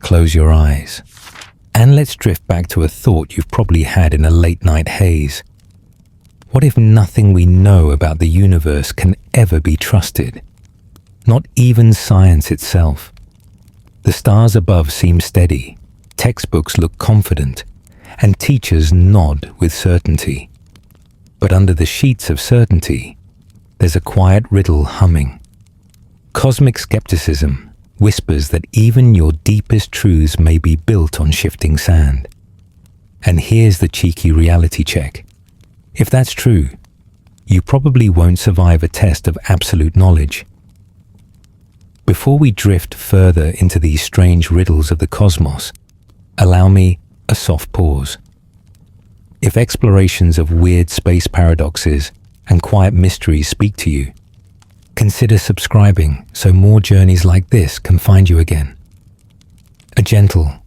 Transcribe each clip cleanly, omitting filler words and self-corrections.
close your eyes. And let's drift back to a thought you've probably had in a late-night haze. What if nothing we know about the universe can ever be trusted? Not even science itself. The stars above seem steady, textbooks look confident, and teachers nod with certainty. But under the sheets of certainty, there's a quiet riddle humming. Cosmic skepticism whispers that even your deepest truths may be built on shifting sand. And here's the cheeky reality check. If that's true, you probably won't survive a test of absolute knowledge. Before we drift further into these strange riddles of the cosmos, allow me a soft pause. If explorations of weird space paradoxes and quiet mysteries speak to you, consider subscribing so more journeys like this can find you again. A gentle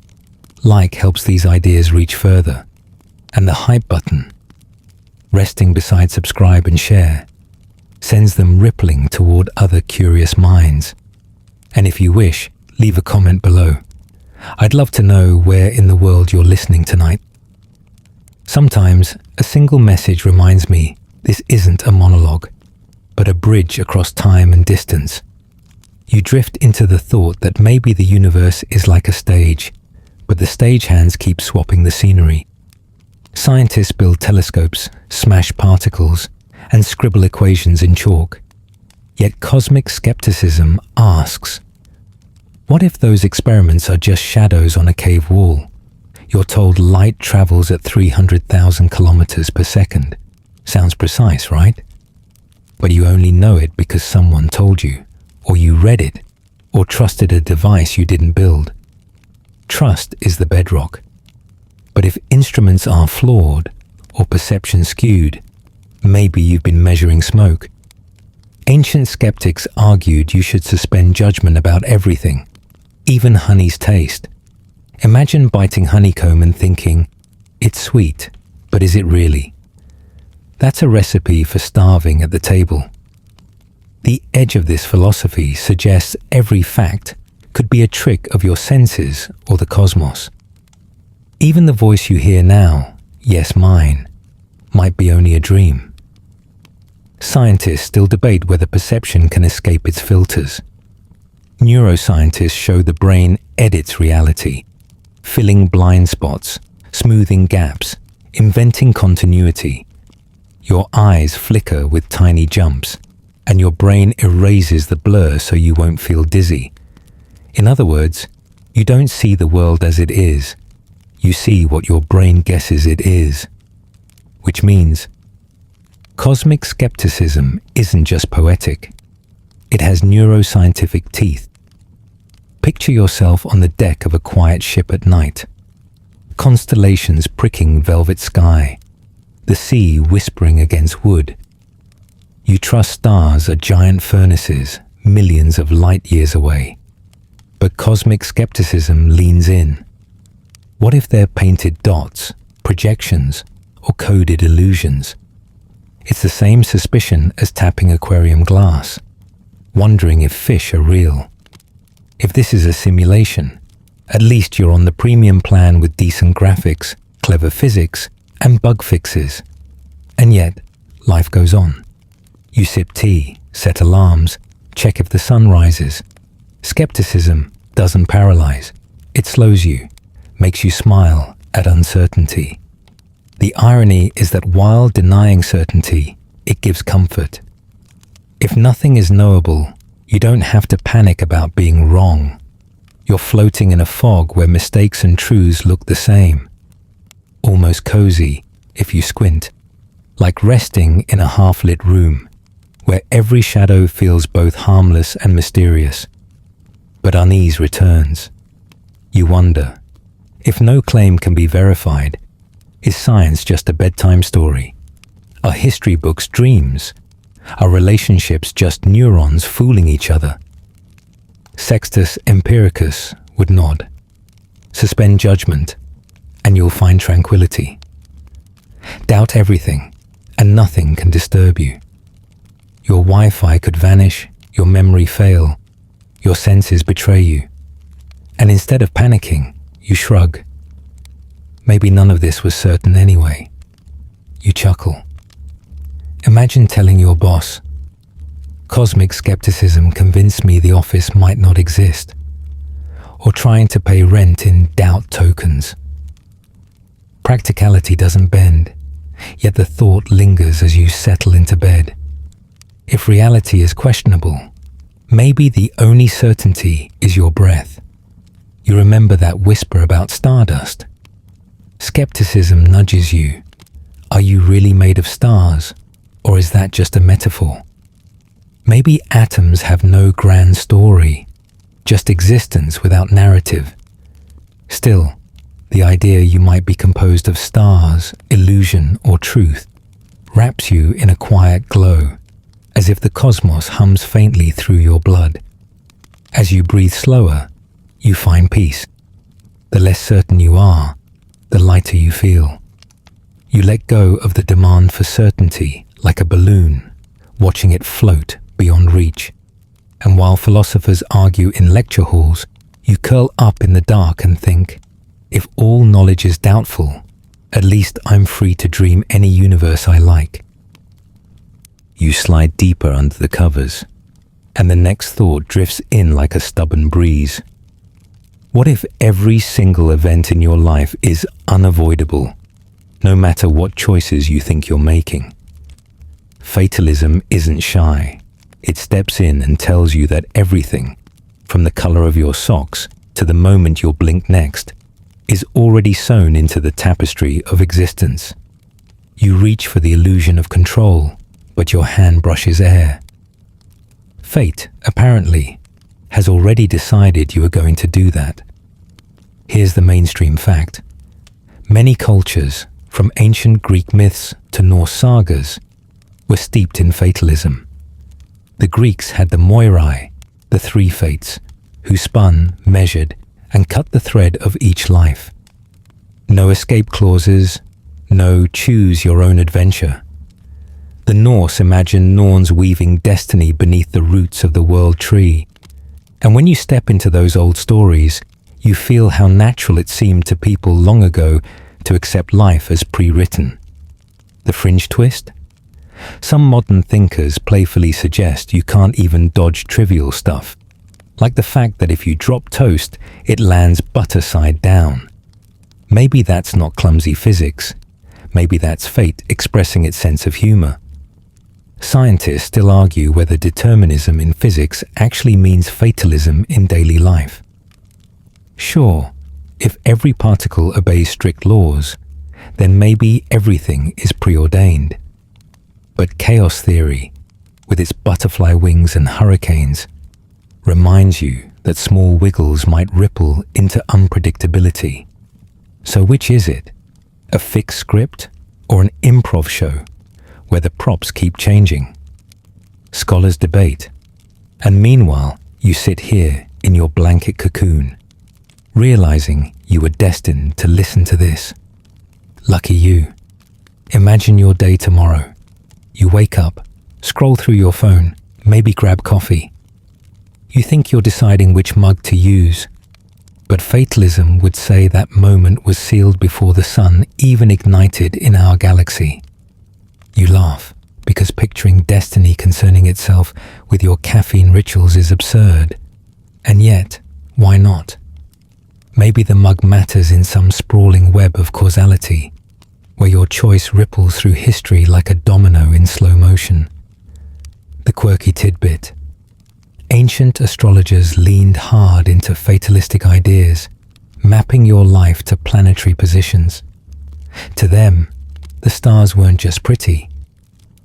like helps these ideas reach further, and the hype button, resting beside subscribe and share, sends them rippling toward other curious minds. And if you wish, leave a comment below. I'd love to know where in the world you're listening tonight. Sometimes a single message reminds me this isn't a monologue, but a bridge across time and distance. You drift into the thought that maybe the universe is like a stage, but the stagehands keep swapping the scenery. Scientists build telescopes, smash particles, and scribble equations in chalk. Yet cosmic skepticism asks, what if those experiments are just shadows on a cave wall? You're told light travels at 300,000 kilometers per second. Sounds precise, right? But you only know it because someone told you, or you read it, or trusted a device you didn't build. Trust is the bedrock. But if instruments are flawed, or perception skewed, maybe you've been measuring smoke. Ancient skeptics argued you should suspend judgment about everything, even honey's taste. Imagine biting honeycomb and thinking, it's sweet, but is it really? That's a recipe for starving at the table. The edge of this philosophy suggests every fact could be a trick of your senses or the cosmos. Even the voice you hear now, yes, mine, might be only a dream. Scientists still debate whether perception can escape its filters. Neuroscientists show the brain edits reality, filling blind spots, smoothing gaps, inventing continuity. Your eyes flicker with tiny jumps, and your brain erases the blur so you won't feel dizzy. In other words, you don't see the world as it is. You see what your brain guesses it is. Which means, cosmic skepticism isn't just poetic. It has neuroscientific teeth. Picture yourself on the deck of a quiet ship at night. Constellations pricking velvet sky. The sea whispering against wood. You trust stars are giant furnaces, millions of light years away. But cosmic skepticism leans in. What if they're painted dots, projections, or coded illusions? It's the same suspicion as tapping aquarium glass, wondering if fish are real. If this is a simulation, at least you're on the premium plan with decent graphics, clever physics, and bug fixes. And yet, life goes on. You sip tea, set alarms, check if the sun rises. Skepticism doesn't paralyze. It slows you, makes you smile at uncertainty. The irony is that while denying certainty, it gives comfort. If nothing is knowable, you don't have to panic about being wrong. You're floating in a fog where mistakes and truths look the same. Almost cozy, if you squint, like resting in a half-lit room, where every shadow feels both harmless and mysterious. But unease returns. You wonder, if no claim can be verified, is science just a bedtime story? Are history books dreams? Are relationships just neurons fooling each other? Sextus Empiricus would nod. Suspend judgment, and you'll find tranquility. Doubt everything, and nothing can disturb you. Your Wi-Fi could vanish, your memory fail, your senses betray you. And instead of panicking, you shrug. Maybe none of this was certain anyway. You chuckle. Imagine telling your boss, "Cosmic skepticism convinced me the office might not exist," or trying to pay rent in doubt tokens. Practicality doesn't bend, yet the thought lingers as you settle into bed. If reality is questionable, maybe the only certainty is your breath. You remember that whisper about stardust. Skepticism nudges you. Are you really made of stars, or is that just a metaphor? Maybe atoms have no grand story, just existence without narrative. Still, the idea you might be composed of stars, illusion, or truth wraps you in a quiet glow, as if the cosmos hums faintly through your blood. As you breathe slower, you find peace. The less certain you are, the lighter you feel. You let go of the demand for certainty like a balloon, watching it float beyond reach. And while philosophers argue in lecture halls, you curl up in the dark and think, if all knowledge is doubtful, at least I'm free to dream any universe I like. You slide deeper under the covers, and the next thought drifts in like a stubborn breeze. What if every single event in your life is unavoidable, no matter what choices you think you're making? Fatalism isn't shy. It steps in and tells you that everything, from the color of your socks to the moment you'll blink next, is already sewn into the tapestry of existence. You reach for the illusion of control, but your hand brushes air. Fate, apparently, has already decided you are going to do that. Here's the mainstream fact. Many cultures, from ancient Greek myths to Norse sagas, were steeped in fatalism. The Greeks had the Moirai, the three fates, who spun, measured, and cut the thread of each life. No escape clauses, no choose your own adventure. The Norse imagined Norns weaving destiny beneath the roots of the world tree. And when you step into those old stories, you feel how natural it seemed to people long ago to accept life as pre-written. The fringe twist? Some modern thinkers playfully suggest you can't even dodge trivial stuff, like the fact that if you drop toast, it lands butter side down. Maybe that's not clumsy physics. Maybe that's fate expressing its sense of humor. Scientists still argue whether determinism in physics actually means fatalism in daily life. Sure, if every particle obeys strict laws, then maybe everything is preordained. But chaos theory, with its butterfly wings and hurricanes, reminds you that small wiggles might ripple into unpredictability. So which is it? A fixed script or an improv show where the props keep changing? Scholars debate, and meanwhile you sit here in your blanket cocoon, realizing you were destined to listen to this. Lucky you. Imagine your day tomorrow. You wake up, scroll through your phone, maybe grab coffee. You think you're deciding which mug to use, but fatalism would say that moment was sealed before the sun even ignited in our galaxy. You laugh, because picturing destiny concerning itself with your caffeine rituals is absurd. And yet, why not? Maybe the mug matters in some sprawling web of causality, where your choice ripples through history like a domino in slow motion. The quirky tidbit. Ancient astrologers leaned hard into fatalistic ideas, mapping your life to planetary positions. To them, the stars weren't just pretty.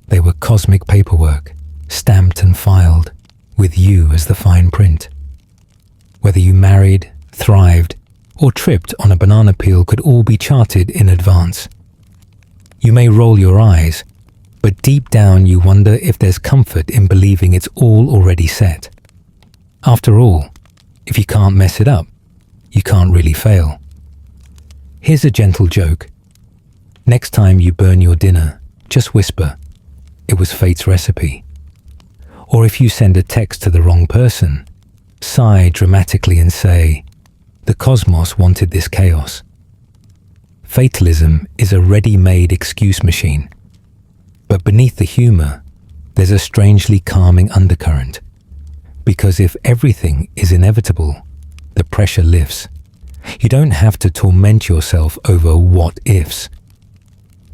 They were cosmic paperwork, stamped and filed, with you as the fine print. Whether you married, thrived, or tripped on a banana peel could all be charted in advance. You may roll your eyes, but deep down you wonder if there's comfort in believing it's all already set. After all, if you can't mess it up, you can't really fail. Here's a gentle joke. Next time you burn your dinner, just whisper, "It was fate's recipe." Or if you send a text to the wrong person, sigh dramatically and say, The cosmos wanted this chaos. Fatalism is a ready-made excuse machine. But beneath the humor, there's a strangely calming undercurrent. Because if everything is inevitable, the pressure lifts. You don't have to torment yourself over what-ifs.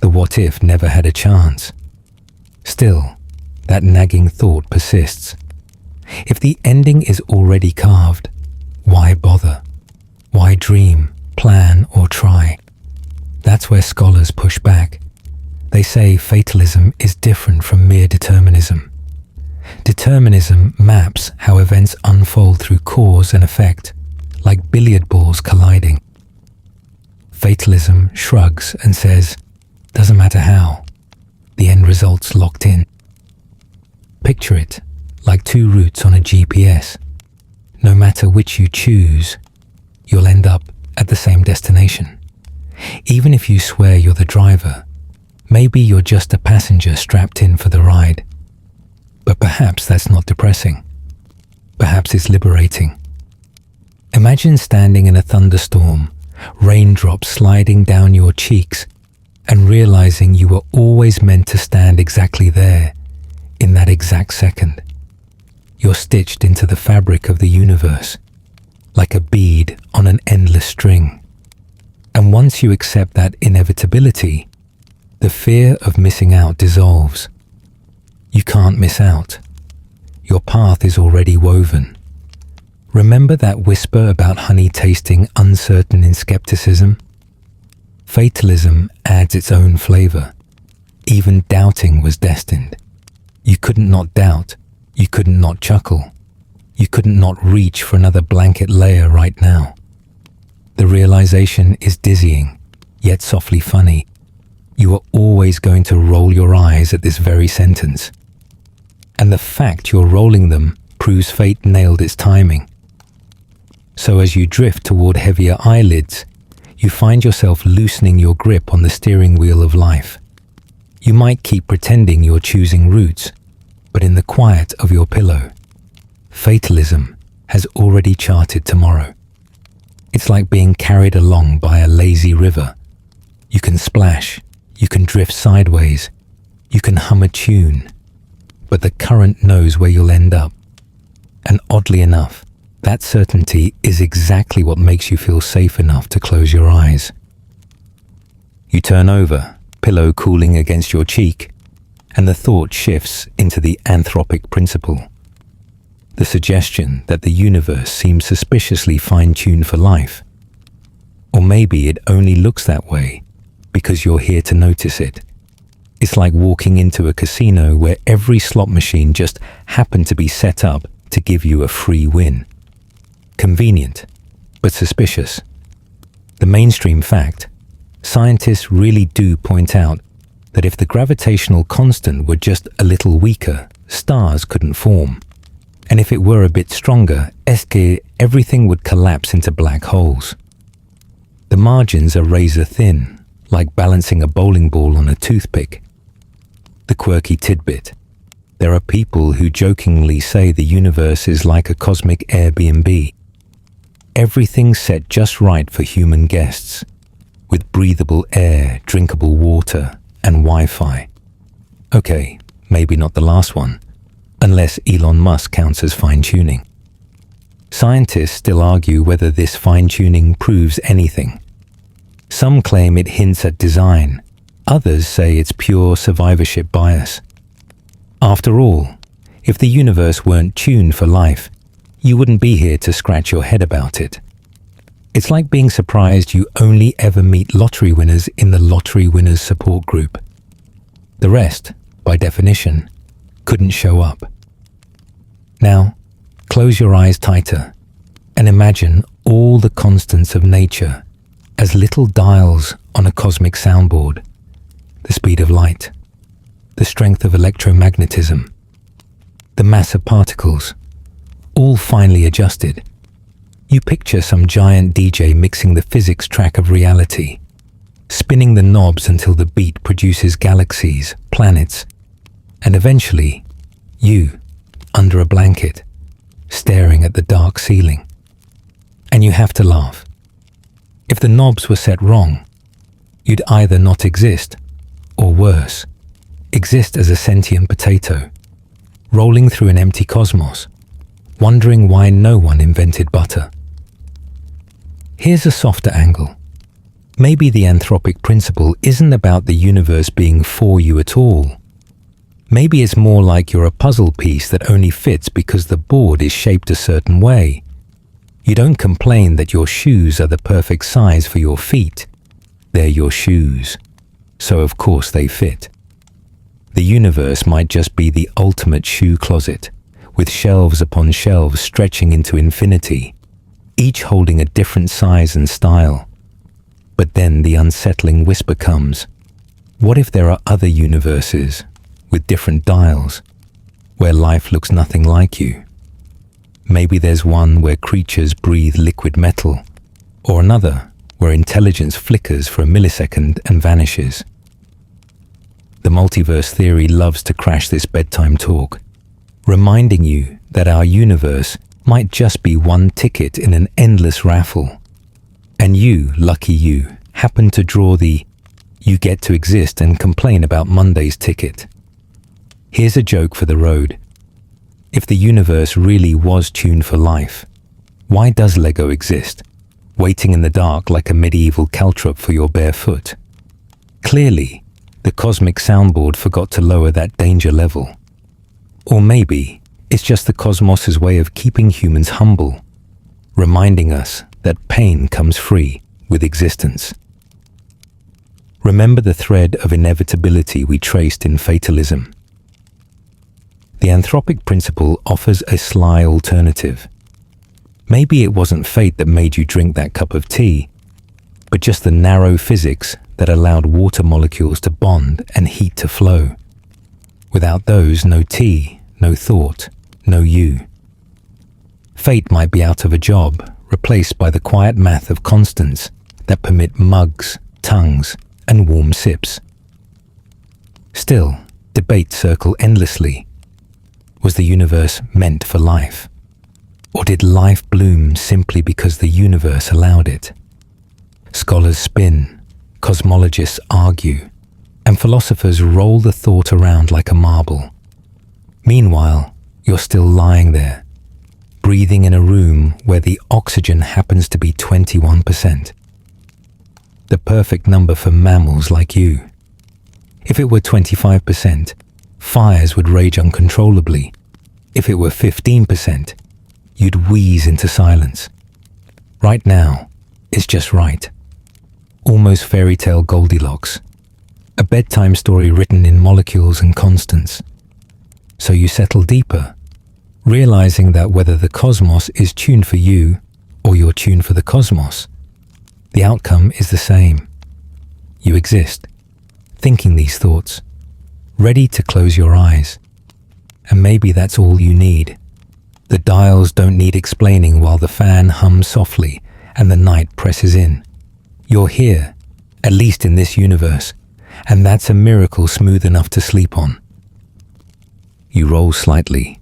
The what-if never had a chance. Still, that nagging thought persists. If the ending is already carved, why bother? Why dream, plan, or try? That's where scholars push back. They say fatalism is different from mere determinism. Determinism maps how events unfold through cause and effect, like billiard balls colliding. Fatalism shrugs and says, doesn't matter how, the end result's locked in. Picture it like two routes on a GPS. No matter which you choose, you'll end up at the same destination. Even if you swear you're the driver, maybe you're just a passenger strapped in for the ride. But perhaps that's not depressing. Perhaps it's liberating. Imagine standing in a thunderstorm, raindrops sliding down your cheeks, and realizing you were always meant to stand exactly there, in that exact second. You're stitched into the fabric of the universe, like a bead on an endless string. And once you accept that inevitability, the fear of missing out dissolves. You can't miss out. Your path is already woven. Remember that whisper about honey tasting uncertain in skepticism? Fatalism adds its own flavor. Even doubting was destined. You couldn't not doubt. You couldn't not chuckle. You couldn't not reach for another blanket layer right now. The realization is dizzying, yet softly funny. You are always going to roll your eyes at this very sentence. And the fact you're rolling them proves fate nailed its timing. So as you drift toward heavier eyelids, you find yourself loosening your grip on the steering wheel of life. You might keep pretending you're choosing routes, but in the quiet of your pillow, fatalism has already charted tomorrow. It's like being carried along by a lazy river. You can splash, you can drift sideways, you can hum a tune, but the current knows where you'll end up. And oddly enough, that certainty is exactly what makes you feel safe enough to close your eyes. You turn over, pillow cooling against your cheek, and the thought shifts into the Anthropic principle. The suggestion that the universe seems suspiciously fine-tuned for life. Or maybe it only looks that way because you're here to notice it. It's like walking into a casino where every slot machine just happened to be set up to give you a free win. Convenient, but suspicious. The mainstream fact, scientists really do point out that if the gravitational constant were just a little weaker, stars couldn't form. And if it were a bit stronger, everything would collapse into black holes. The margins are razor thin, like balancing a bowling ball on a toothpick. The quirky tidbit. There are people who jokingly say the universe is like a cosmic Airbnb. Everything's set just right for human guests, with breathable air, drinkable water, and Wi-Fi. Okay, maybe not the last one, unless Elon Musk counts as fine-tuning. Scientists still argue whether this fine-tuning proves anything. Some claim it hints at design. Others say it's pure survivorship bias. After all, if the universe weren't tuned for life, you wouldn't be here to scratch your head about it. It's like being surprised you only ever meet lottery winners in the lottery winners support group. The rest, by definition, couldn't show up. Now, close your eyes tighter and imagine all the constants of nature as little dials on a cosmic soundboard. The speed of light, the strength of electromagnetism, the mass of particles, all finely adjusted. You picture some giant DJ mixing the physics track of reality, spinning the knobs until the beat produces galaxies, planets, and eventually, you, under a blanket, staring at the dark ceiling. And you have to laugh. If the knobs were set wrong, you'd either not exist, or worse, exist as a sentient potato, rolling through an empty cosmos, wondering why no one invented butter. Here's a softer angle. Maybe the anthropic principle isn't about the universe being for you at all. Maybe it's more like you're a puzzle piece that only fits because the board is shaped a certain way. You don't complain that your shoes are the perfect size for your feet. They're your shoes, so of course they fit. The universe might just be the ultimate shoe closet, with shelves upon shelves stretching into infinity, each holding a different size and style. But then the unsettling whisper comes, what if there are other universes with different dials, where life looks nothing like you? Maybe there's one where creatures breathe liquid metal, or another where intelligence flickers for a millisecond and vanishes. The multiverse theory loves to crash this bedtime talk, reminding you that our universe might just be one ticket in an endless raffle. And you, lucky you, happen to draw the you get to exist and complain about Monday's ticket. Here's a joke for the road. If the universe really was tuned for life, why does Lego exist, waiting in the dark like a medieval caltrop for your bare foot? Clearly, the cosmic soundboard forgot to lower that danger level. Or maybe it's just the cosmos's way of keeping humans humble, reminding us that pain comes free with existence. Remember the thread of inevitability we traced in Fatalism. The anthropic principle offers a sly alternative. Maybe it wasn't fate that made you drink that cup of tea, but just the narrow physics that allowed water molecules to bond and heat to flow. Without those, no tea, no thought, no you. Fate might be out of a job, replaced by the quiet math of constants that permit mugs, tongues, and warm sips. Still, debates circle endlessly. Was the universe meant for life? Or did life bloom simply because the universe allowed it? Scholars spin, cosmologists argue, and philosophers roll the thought around like a marble. Meanwhile, you're still lying there, breathing in a room where the oxygen happens to be 21%. The perfect number for mammals like you. If it were 25%, fires would rage uncontrollably. If it were 15%, you'd wheeze into silence. Right now, it's just right. Almost fairy tale Goldilocks. A bedtime story written in molecules and constants. So you settle deeper, realizing that whether the cosmos is tuned for you or you're tuned for the cosmos, the outcome is the same. You exist, thinking these thoughts, ready to close your eyes. And maybe that's all you need. The dials don't need explaining while the fan hums softly and the night presses in. You're here, at least in this universe, and that's a miracle smooth enough to sleep on. You roll slightly,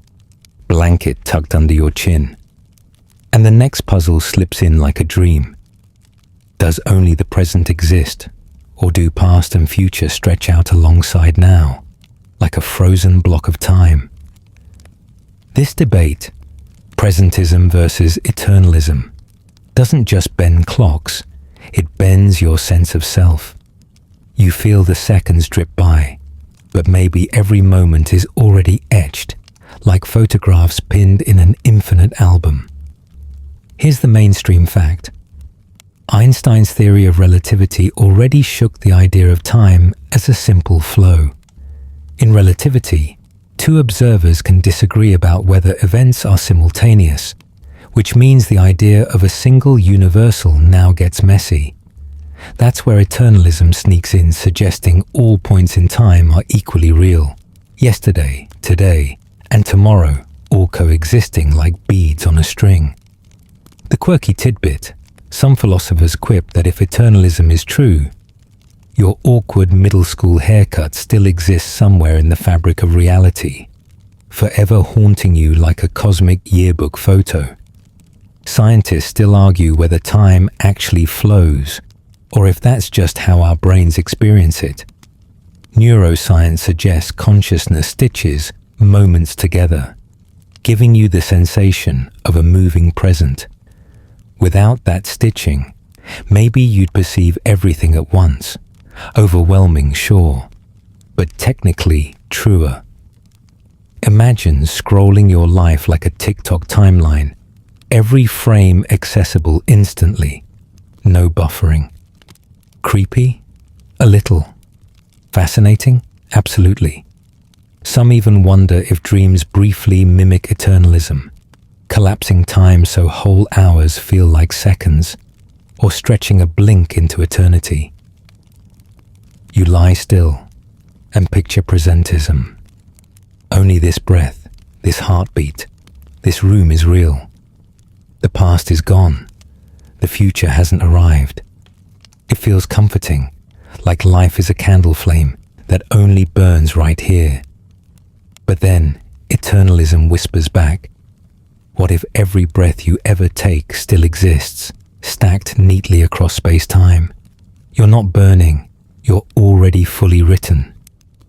blanket tucked under your chin, and the next puzzle slips in like a dream. Does only the present exist, or do past and future stretch out alongside now, like a frozen block of time? This debate, Presentism versus eternalism, doesn't just bend clocks, it bends your sense of self. You feel the seconds drip by, but maybe every moment is already etched, like photographs pinned in an infinite album. Here's the mainstream fact. Einstein's theory of relativity already shook the idea of time as a simple flow. In relativity, two observers can disagree about whether events are simultaneous, which means the idea of a single universal now gets messy. That's where eternalism sneaks in, suggesting all points in time are equally real. Yesterday, today, and tomorrow all coexisting like beads on a string. The quirky tidbit, some philosophers quip that if eternalism is true, your awkward middle school haircut still exists somewhere in the fabric of reality, forever haunting you like a cosmic yearbook photo. Scientists still argue whether time actually flows, or if that's just how our brains experience it. Neuroscience suggests consciousness stitches moments together, giving you the sensation of a moving present. Without that stitching, maybe you'd perceive everything at once. Overwhelming, sure, but technically truer. Imagine scrolling your life like a TikTok timeline, every frame accessible instantly, no buffering. Creepy? A little. Fascinating? Absolutely. Some even wonder if dreams briefly mimic eternalism, collapsing time so whole hours feel like seconds, or stretching a blink into eternity. You lie still and picture presentism. Only this breath, this heartbeat, this room is real. The past is gone. The future hasn't arrived. It feels comforting, like life is a candle flame that only burns right here. But then, eternalism whispers back, what if every breath you ever take still exists, stacked neatly across space-time? You're not burning, you're already fully written.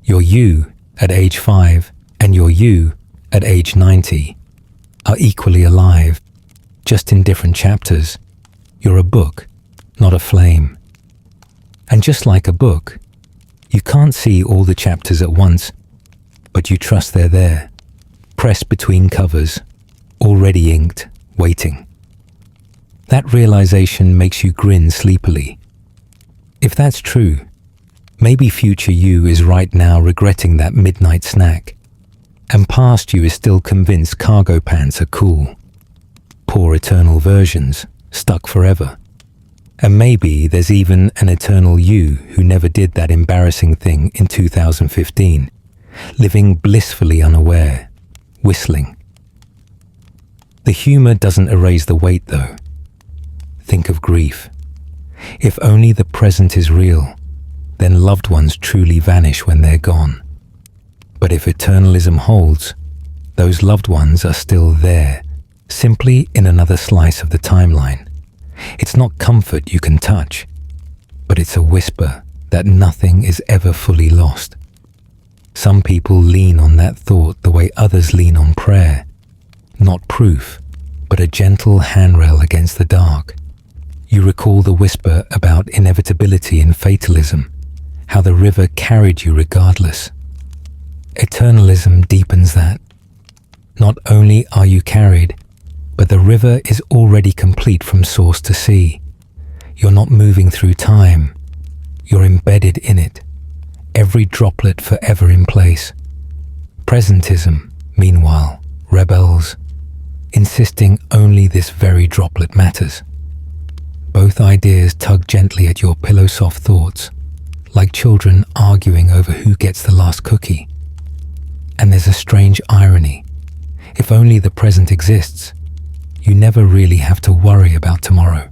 Your you at age 5 and your you at age 90 are equally alive, just in different chapters. You're a book, not a flame. And just like a book, you can't see all the chapters at once, but you trust they're there, pressed between covers, already inked, waiting. That realization makes you grin sleepily. If that's true, maybe future you is right now regretting that midnight snack, and past you is still convinced cargo pants are cool. Poor eternal versions, stuck forever. And maybe there's even an eternal you who never did that embarrassing thing in 2015, living blissfully unaware, whistling. The humor doesn't erase the weight, though. Think of grief. If only the present is real, then loved ones truly vanish when they're gone. But if eternalism holds, those loved ones are still there, simply in another slice of the timeline. It's not comfort you can touch, but it's a whisper that nothing is ever fully lost. Some people lean on that thought the way others lean on prayer. Not proof, but a gentle handrail against the dark. You recall the whisper about inevitability in Fatalism, how the river carried you regardless. Eternalism deepens that. Not only are you carried, but the river is already complete from source to sea. You're not moving through time. You're embedded in it, every droplet forever in place. Presentism, meanwhile, rebels, insisting only this very droplet matters. Both ideas tug gently at your pillow-soft thoughts, like children arguing over who gets the last cookie. And there's a strange irony. If only the present exists, you never really have to worry about tomorrow.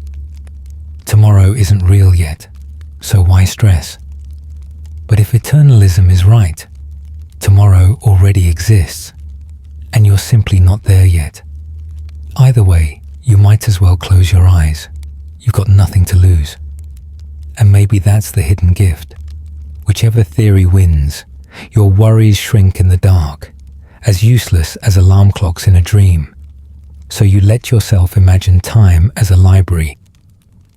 Tomorrow isn't real yet, so why stress? But if eternalism is right, tomorrow already exists, and you're simply not there yet. Either way, you might as well close your eyes. You've got nothing to lose. And maybe that's the hidden gift. Whichever theory wins, your worries shrink in the dark, as useless as alarm clocks in a dream. So you let yourself imagine time as a library.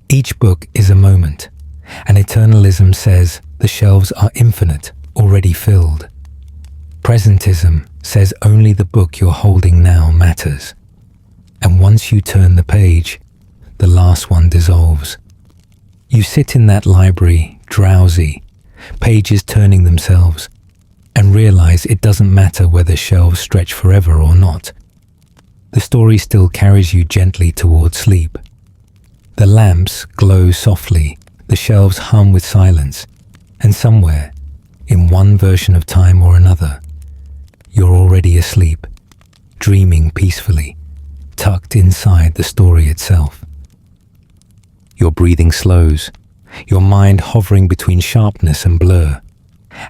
Each book is a moment, and eternalism says the shelves are infinite, already filled. Presentism says only the book you're holding now matters. And once you turn the page, the last one dissolves. You sit in that library, drowsy, pages turning themselves, and realize it doesn't matter whether shelves stretch forever or not. The story still carries you gently toward sleep. The lamps glow softly, the shelves hum with silence, and somewhere, in one version of time or another, you're already asleep, dreaming peacefully, tucked inside the story itself. Your breathing slows, your mind hovering between sharpness and blur,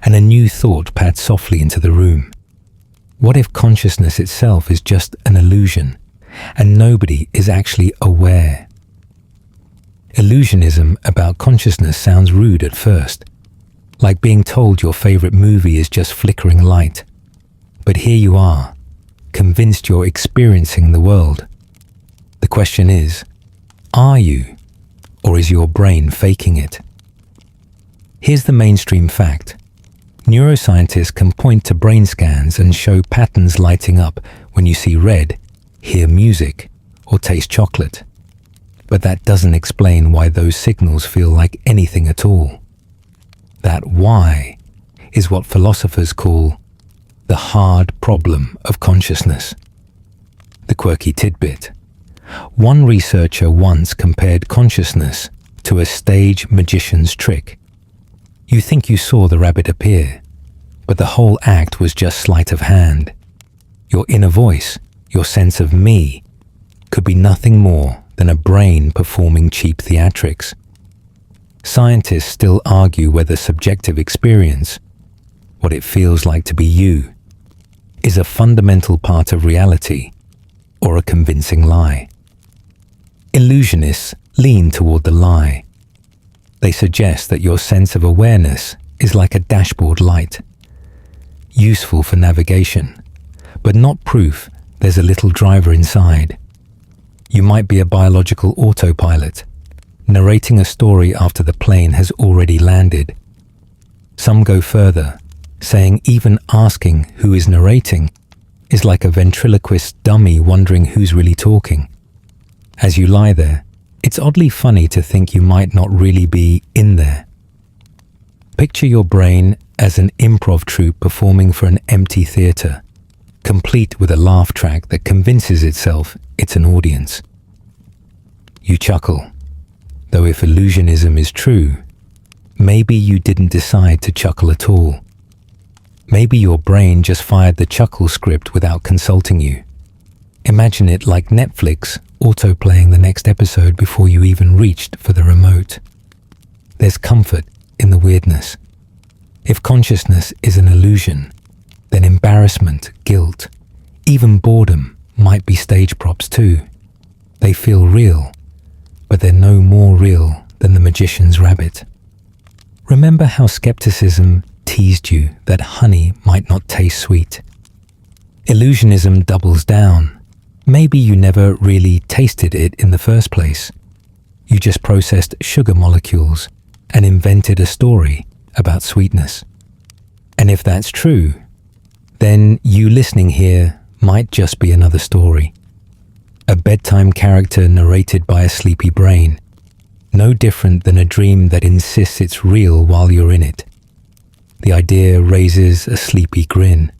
and a new thought pads softly into the room. What if consciousness itself is just an illusion, and nobody is actually aware. Illusionism about consciousness sounds rude at first, like being told your favorite movie is just flickering light. But here you are, convinced you're experiencing the world. The question is, are you, or is your brain faking it? Here's the mainstream fact. Neuroscientists can point to brain scans and show patterns lighting up when you see red, hear music, or taste chocolate. But that doesn't explain why those signals feel like anything at all. That why is what philosophers call the hard problem of consciousness. The quirky tidbit. One researcher once compared consciousness to a stage magician's trick. You think you saw the rabbit appear, but the whole act was just sleight of hand. Your inner voice, your sense of me, could be nothing more than a brain performing cheap theatrics. Scientists still argue whether subjective experience, what it feels like to be you, is a fundamental part of reality or a convincing lie. Illusionists lean toward the lie. They suggest that your sense of awareness is like a dashboard light, useful for navigation, but not proof there's a little driver inside. You might be a biological autopilot, narrating a story after the plane has already landed. Some go further, saying even asking who is narrating is like a ventriloquist dummy wondering who's really talking. As you lie there, it's oddly funny to think you might not really be in there. Picture your brain as an improv troupe performing for an empty theatre, complete with a laugh track that convinces itself it's an audience. You chuckle, though if illusionism is true, maybe you didn't decide to chuckle at all. Maybe your brain just fired the chuckle script without consulting you. Imagine it like Netflix auto-playing the next episode before you even reached for the remote. There's comfort in the weirdness. If consciousness is an illusion, then embarrassment, guilt, even boredom might be stage props too. They feel real, but they're no more real than the magician's rabbit. Remember how skepticism teased you that honey might not taste sweet? Illusionism doubles down. Maybe you never really tasted it in the first place. You just processed sugar molecules and invented a story about sweetness. And if that's true, then you listening here might just be another story. A bedtime character narrated by a sleepy brain, no different than a dream that insists it's real while you're in it. The idea raises a sleepy grin.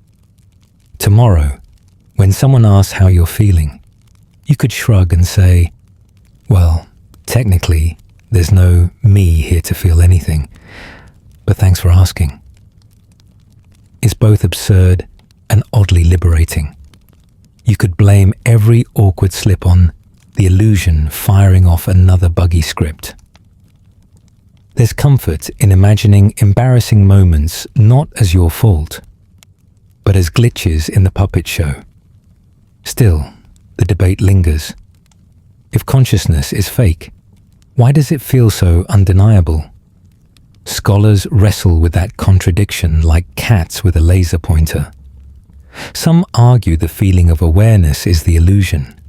Tomorrow, when someone asks how you're feeling, you could shrug and say, well, technically, there's no me here to feel anything, but thanks for asking. It's both absurd and oddly liberating. You could blame every awkward slip on the illusion firing off another buggy script. There's comfort in imagining embarrassing moments not as your fault, but as glitches in the puppet show. Still, the debate lingers. If consciousness is fake, why does it feel so undeniable? Scholars wrestle with that contradiction like cats with a laser pointer. Some argue the feeling of awareness is the illusion,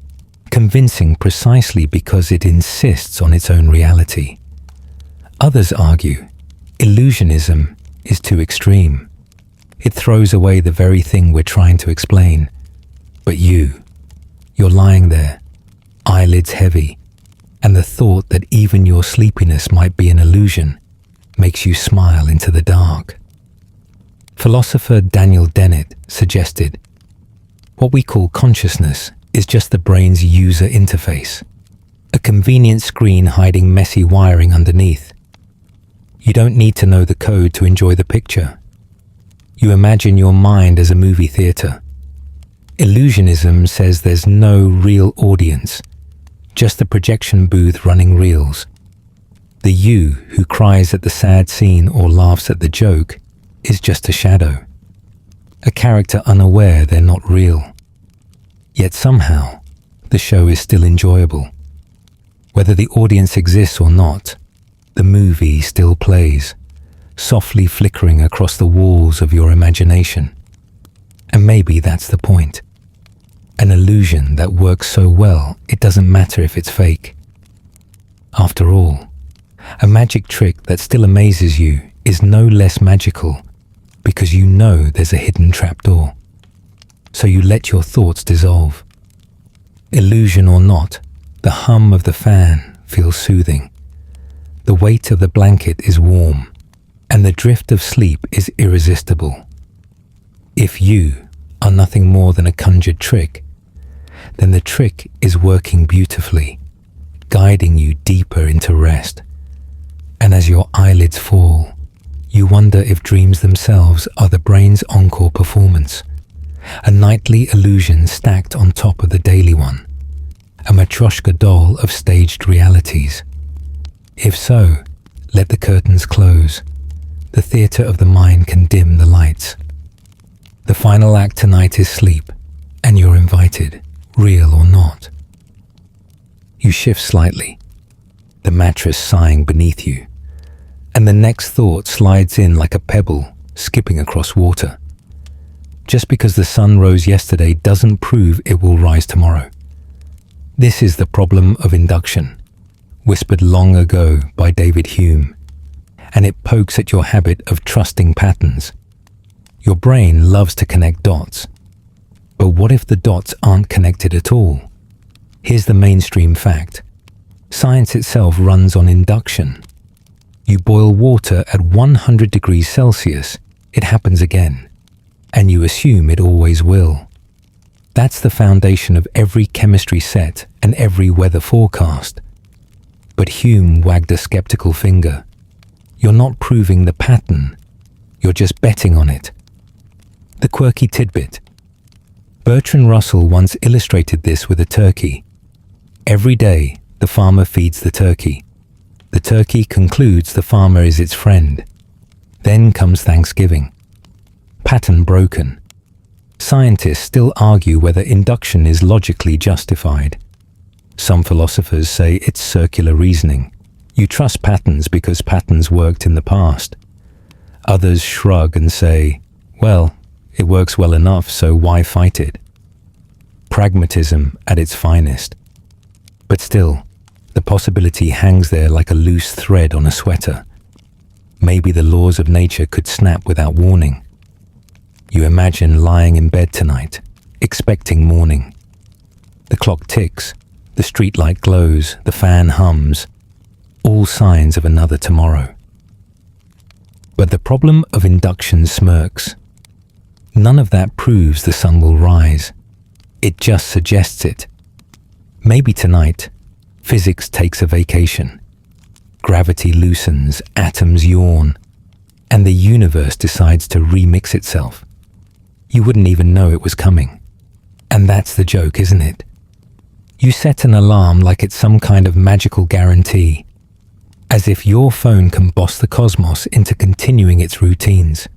convincing precisely because it insists on its own reality. Others argue illusionism is too extreme. It throws away the very thing we're trying to explain. But you're lying there, eyelids heavy, and the thought that even your sleepiness might be an illusion makes you smile into the dark. Philosopher Daniel Dennett suggested, what we call consciousness is just the brain's user interface, a convenient screen hiding messy wiring underneath. You don't need to know the code to enjoy the picture. You imagine your mind as a movie theater. Illusionism says there's no real audience, just the projection booth running reels. The you who cries at the sad scene or laughs at the joke is just a shadow, a character unaware they're not real. Yet somehow, the show is still enjoyable. Whether the audience exists or not, the movie still plays, softly flickering across the walls of your imagination. And maybe that's the point. An illusion that works so well it doesn't matter if it's fake. After all, a magic trick that still amazes you is no less magical because you know there's a hidden trapdoor. So you let your thoughts dissolve. Illusion or not, the hum of the fan feels soothing. The weight of the blanket is warm, and the drift of sleep is irresistible. If you are nothing more than a conjured trick, then the trick is working beautifully, guiding you deeper into rest. And as your eyelids fall, you wonder if dreams themselves are the brain's encore performance, a nightly illusion stacked on top of the daily one, a Matryoshka doll of staged realities. If so, let the curtains close. The theatre of the mind can dim the lights. The final act tonight is sleep, and you're invited, real or not. You shift slightly, the mattress sighing beneath you, and the next thought slides in like a pebble skipping across water. Just because the sun rose yesterday doesn't prove it will rise tomorrow. This is the problem of induction, whispered long ago by David Hume, and it pokes at your habit of trusting patterns. Your brain loves to connect dots. But what if the dots aren't connected at all? Here's the mainstream fact. Science itself runs on induction. You boil water at 100 degrees Celsius, it happens again, and you assume it always will. That's the foundation of every chemistry set and every weather forecast. But Hume wagged a skeptical finger. You're not proving the pattern, you're just betting on it. The quirky tidbit. Bertrand Russell once illustrated this with a turkey. Every day, the farmer feeds the turkey. The turkey concludes the farmer is its friend. Then comes Thanksgiving. Pattern broken. Scientists still argue whether induction is logically justified. Some philosophers say it's circular reasoning. You trust patterns because patterns worked in the past. Others shrug and say, well, it works well enough, so why fight it? Pragmatism at its finest. But still, the possibility hangs there like a loose thread on a sweater. Maybe the laws of nature could snap without warning. You imagine lying in bed tonight, expecting morning. The clock ticks, the streetlight glows, the fan hums, all signs of another tomorrow. But the problem of induction smirks. None of that proves the sun will rise. It just suggests it. Maybe tonight, physics takes a vacation. Gravity loosens, atoms yawn, and the universe decides to remix itself. You wouldn't even know it was coming. And that's the joke, isn't it? You set an alarm like it's some kind of magical guarantee, as if your phone can boss the cosmos into continuing its routines.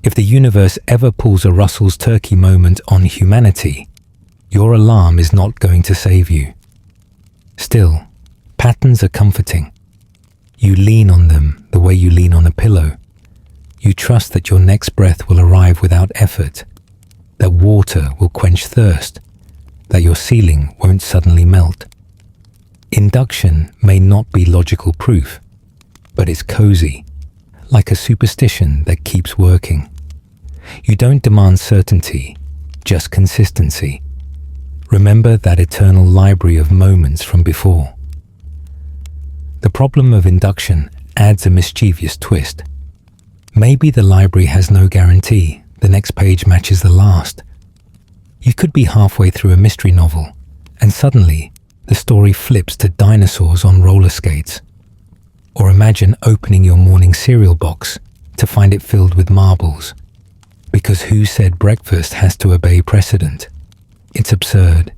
If the universe ever pulls a Russell's turkey moment on humanity, your alarm is not going to save you. Still, patterns are comforting. You lean on them the way you lean on a pillow. You trust that your next breath will arrive without effort, that water will quench thirst, that your ceiling won't suddenly melt. Induction may not be logical proof, but it's cozy, like a superstition that keeps working. You don't demand certainty, just consistency. Remember that eternal library of moments from before. The problem of induction adds a mischievous twist. Maybe the library has no guarantee the next page matches the last. You could be halfway through a mystery novel, and suddenly the story flips to dinosaurs on roller skates. Or imagine opening your morning cereal box to find it filled with marbles. Because who said breakfast has to obey precedent? It's absurd,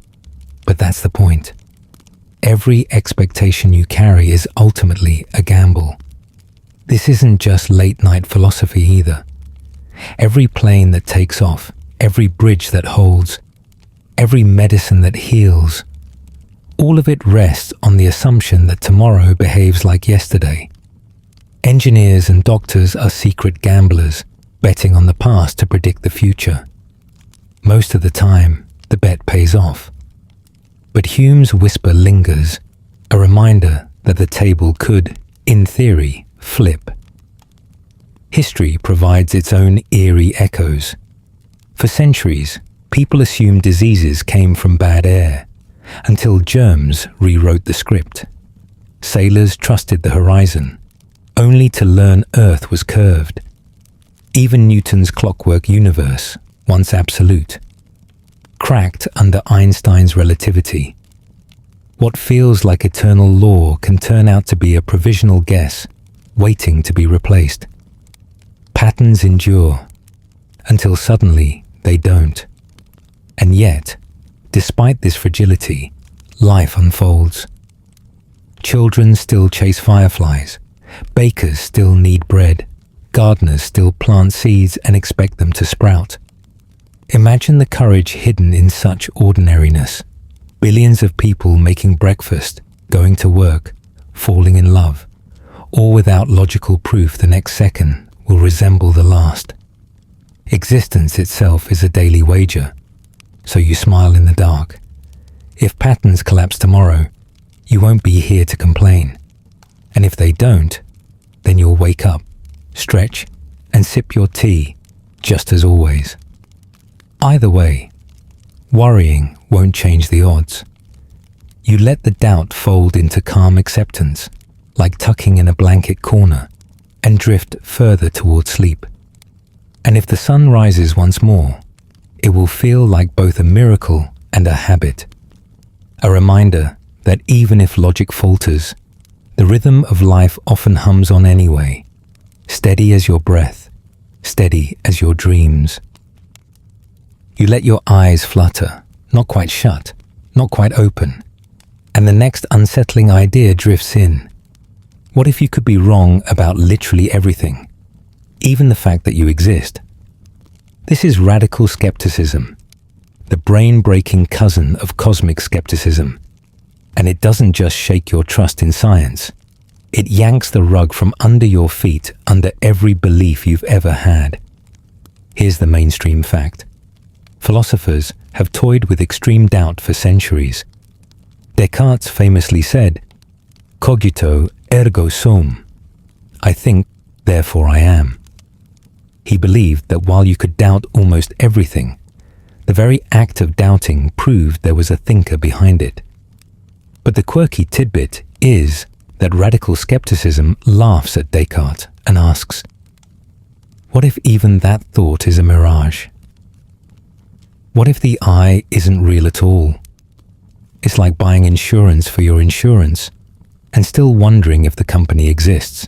but that's the point. Every expectation you carry is ultimately a gamble. This isn't just late-night philosophy either. Every plane that takes off, every bridge that holds, every medicine that heals All of it rests on the assumption that tomorrow behaves like yesterday. Engineers and doctors are secret gamblers, betting on the past to predict the future. Most of the time, the bet pays off. But Hume's whisper lingers, a reminder that the table could, in theory, flip. History provides its own eerie echoes. For centuries, people assumed diseases came from bad air, until germs rewrote the script. Sailors trusted the horizon, only to learn Earth was curved. Even Newton's clockwork universe, once absolute, cracked under Einstein's relativity. What feels like eternal law can turn out to be a provisional guess, waiting to be replaced. Patterns endure, until suddenly they don't. And yet, despite this fragility, life unfolds. Children still chase fireflies, bakers still knead bread, gardeners still plant seeds and expect them to sprout. Imagine the courage hidden in such ordinariness. Billions of people making breakfast, going to work, falling in love, all without logical proof the next second will resemble the last. Existence itself is a daily wager, so you smile in the dark. If patterns collapse tomorrow, you won't be here to complain. And if they don't, then you'll wake up, stretch, and sip your tea, just as always. Either way, worrying won't change the odds. You let the doubt fold into calm acceptance, like tucking in a blanket corner, and drift further toward sleep. And if the sun rises once more, it will feel like both a miracle and a habit. A reminder that even if logic falters, the rhythm of life often hums on anyway, steady as your breath, steady as your dreams. You let your eyes flutter, not quite shut, not quite open, and the next unsettling idea drifts in. What if you could be wrong about literally everything, even the fact that you exist? This is radical skepticism, the brain-breaking cousin of cosmic skepticism. And it doesn't just shake your trust in science, it yanks the rug from under your feet under every belief you've ever had. Here's the mainstream fact. Philosophers have toyed with extreme doubt for centuries. Descartes famously said, "Cogito ergo sum," I think, therefore I am. He believed that while you could doubt almost everything, the very act of doubting proved there was a thinker behind it. But the quirky tidbit is that radical skepticism laughs at Descartes and asks, what if even that thought is a mirage? What if the I isn't real at all? It's like buying insurance for your insurance and still wondering if the company exists.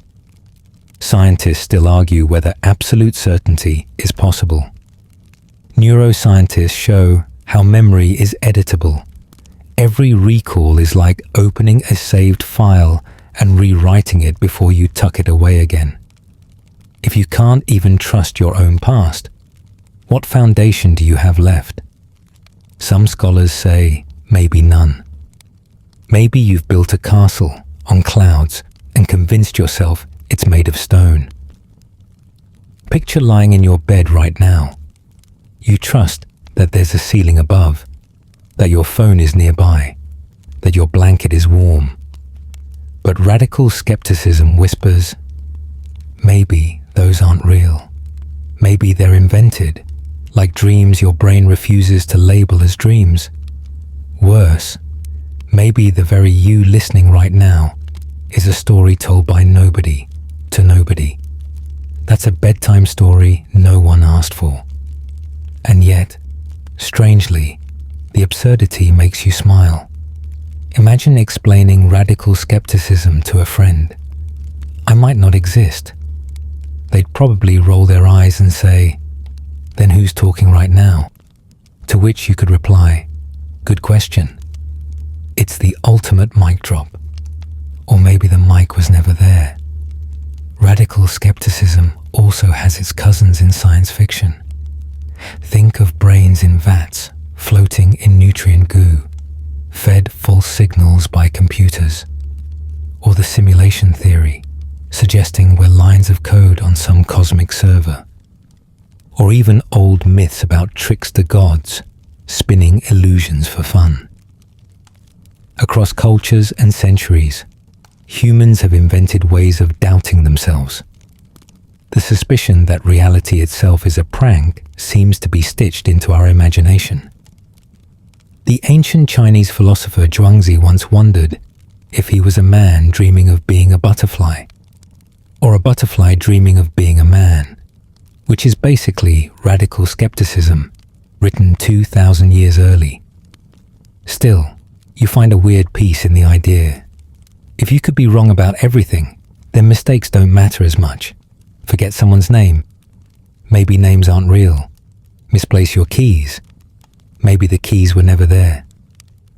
Scientists still argue whether absolute certainty is possible. Neuroscientists show how memory is editable. Every recall is like opening a saved file and rewriting it before you tuck it away again. If you can't even trust your own past, what foundation do you have left? Some scholars say maybe none. Maybe you've built a castle on clouds and convinced yourself it's made of stone. Picture lying in your bed right now. You trust that there's a ceiling above, that your phone is nearby, that your blanket is warm. But radical skepticism whispers, maybe those aren't real. Maybe they're invented, like dreams your brain refuses to label as dreams. Worse, maybe the very you listening right now is a story told by nobody to nobody. That's a bedtime story no one asked for. And yet, strangely, the absurdity makes you smile. Imagine explaining radical skepticism to a friend. I might not exist. They'd probably roll their eyes and say, then who's talking right now? To which you could reply, good question. It's the ultimate mic drop. Or maybe the mic was never there. Radical skepticism also has its cousins in science fiction. Think of brains in vats, floating in nutrient goo. fed false signals by computers, or the simulation theory, suggesting we're lines of code on some cosmic server, or even old myths about trickster gods spinning illusions for fun. Across cultures and centuries, humans have invented ways of doubting themselves. The suspicion that reality itself is a prank seems to be stitched into our imagination. The ancient Chinese philosopher Zhuangzi once wondered if he was a man dreaming of being a butterfly, or a butterfly dreaming of being a man, which is basically radical skepticism, written 2,000 years early. Still, you find a weird piece in the idea. If you could be wrong about everything, then mistakes don't matter as much. Forget someone's name. Maybe names aren't real. Misplace your keys. Maybe the keys were never there.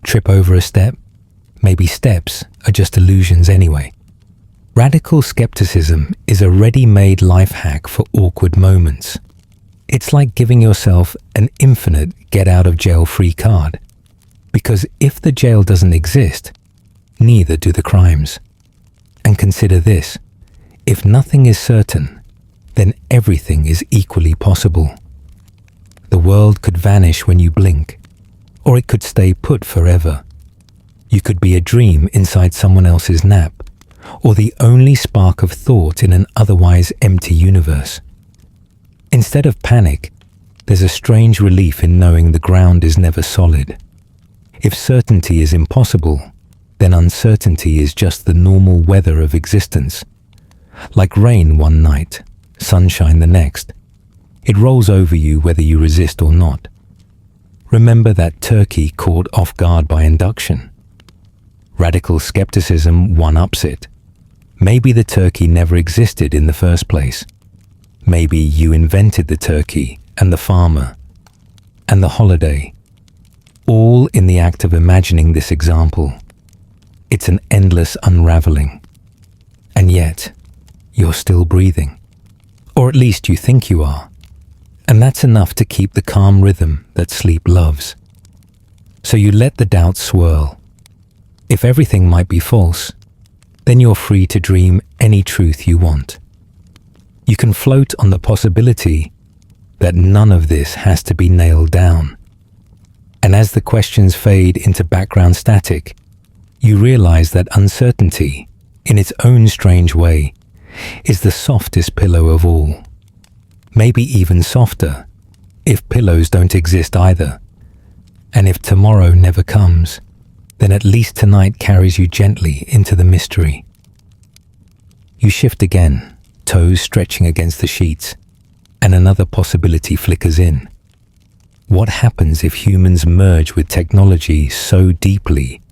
Trip over a step. Maybe steps are just illusions anyway. Radical skepticism is a ready-made life hack for awkward moments. It's like giving yourself an infinite get-out-of-jail-free card. Because if the jail doesn't exist, neither do the crimes. And consider this: if nothing is certain, then everything is equally possible. The world could vanish when you blink, or it could stay put forever. You could be a dream inside someone else's nap, or the only spark of thought in an otherwise empty universe. Instead of panic, there's a strange relief in knowing the ground is never solid. If certainty is impossible, then uncertainty is just the normal weather of existence. Like rain one night, sunshine the next. It rolls over you whether you resist or not. Remember that turkey caught off guard by induction. Radical skepticism one-ups it. Maybe the turkey never existed in the first place. Maybe you invented the turkey and the farmer and the holiday, all in the act of imagining this example. It's an endless unraveling. And yet, you're still breathing. Or at least you think you are. And that's enough to keep the calm rhythm that sleep loves. So you let the doubts swirl. If everything might be false, then you're free to dream any truth you want. You can float on the possibility that none of this has to be nailed down. And as the questions fade into background static, you realize that uncertainty, in its own strange way, is the softest pillow of all. Maybe even softer, if pillows don't exist either. And if tomorrow never comes, then at least tonight carries you gently into the mystery. You shift again, toes stretching against the sheets, and another possibility flickers in. What happens if humans merge with technology so deeply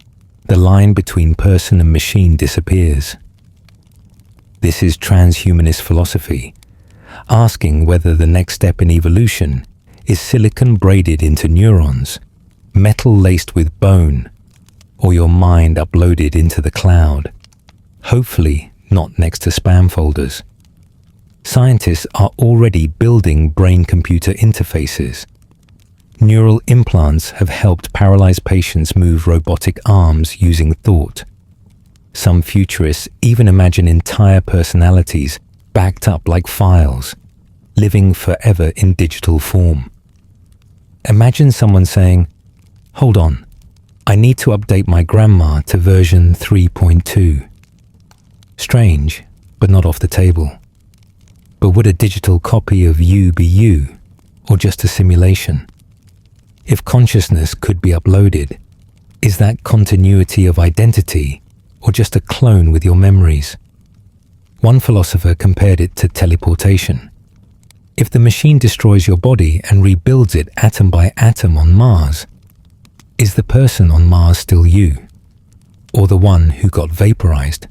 the line between person and machine disappears? This is transhumanist philosophy, asking whether the next step in evolution is silicon braided into neurons, metal laced with bone, or your mind uploaded into the cloud, hopefully not next to spam folders. Scientists are already building brain-computer interfaces. Neural implants have helped paralyzed patients move robotic arms using thought. Some futurists even imagine entire personalities backed up like files, living forever in digital form. Imagine someone saying, "Hold on, I need to update my grandma to version 3.2. Strange, but not off the table. But would a digital copy of you be you, or just a simulation? If consciousness could be uploaded, is that continuity of identity, or just a clone with your memories? One philosopher compared it to teleportation. If the machine destroys your body and rebuilds it atom by atom on Mars, is the person on Mars still you, or the one who got vaporized?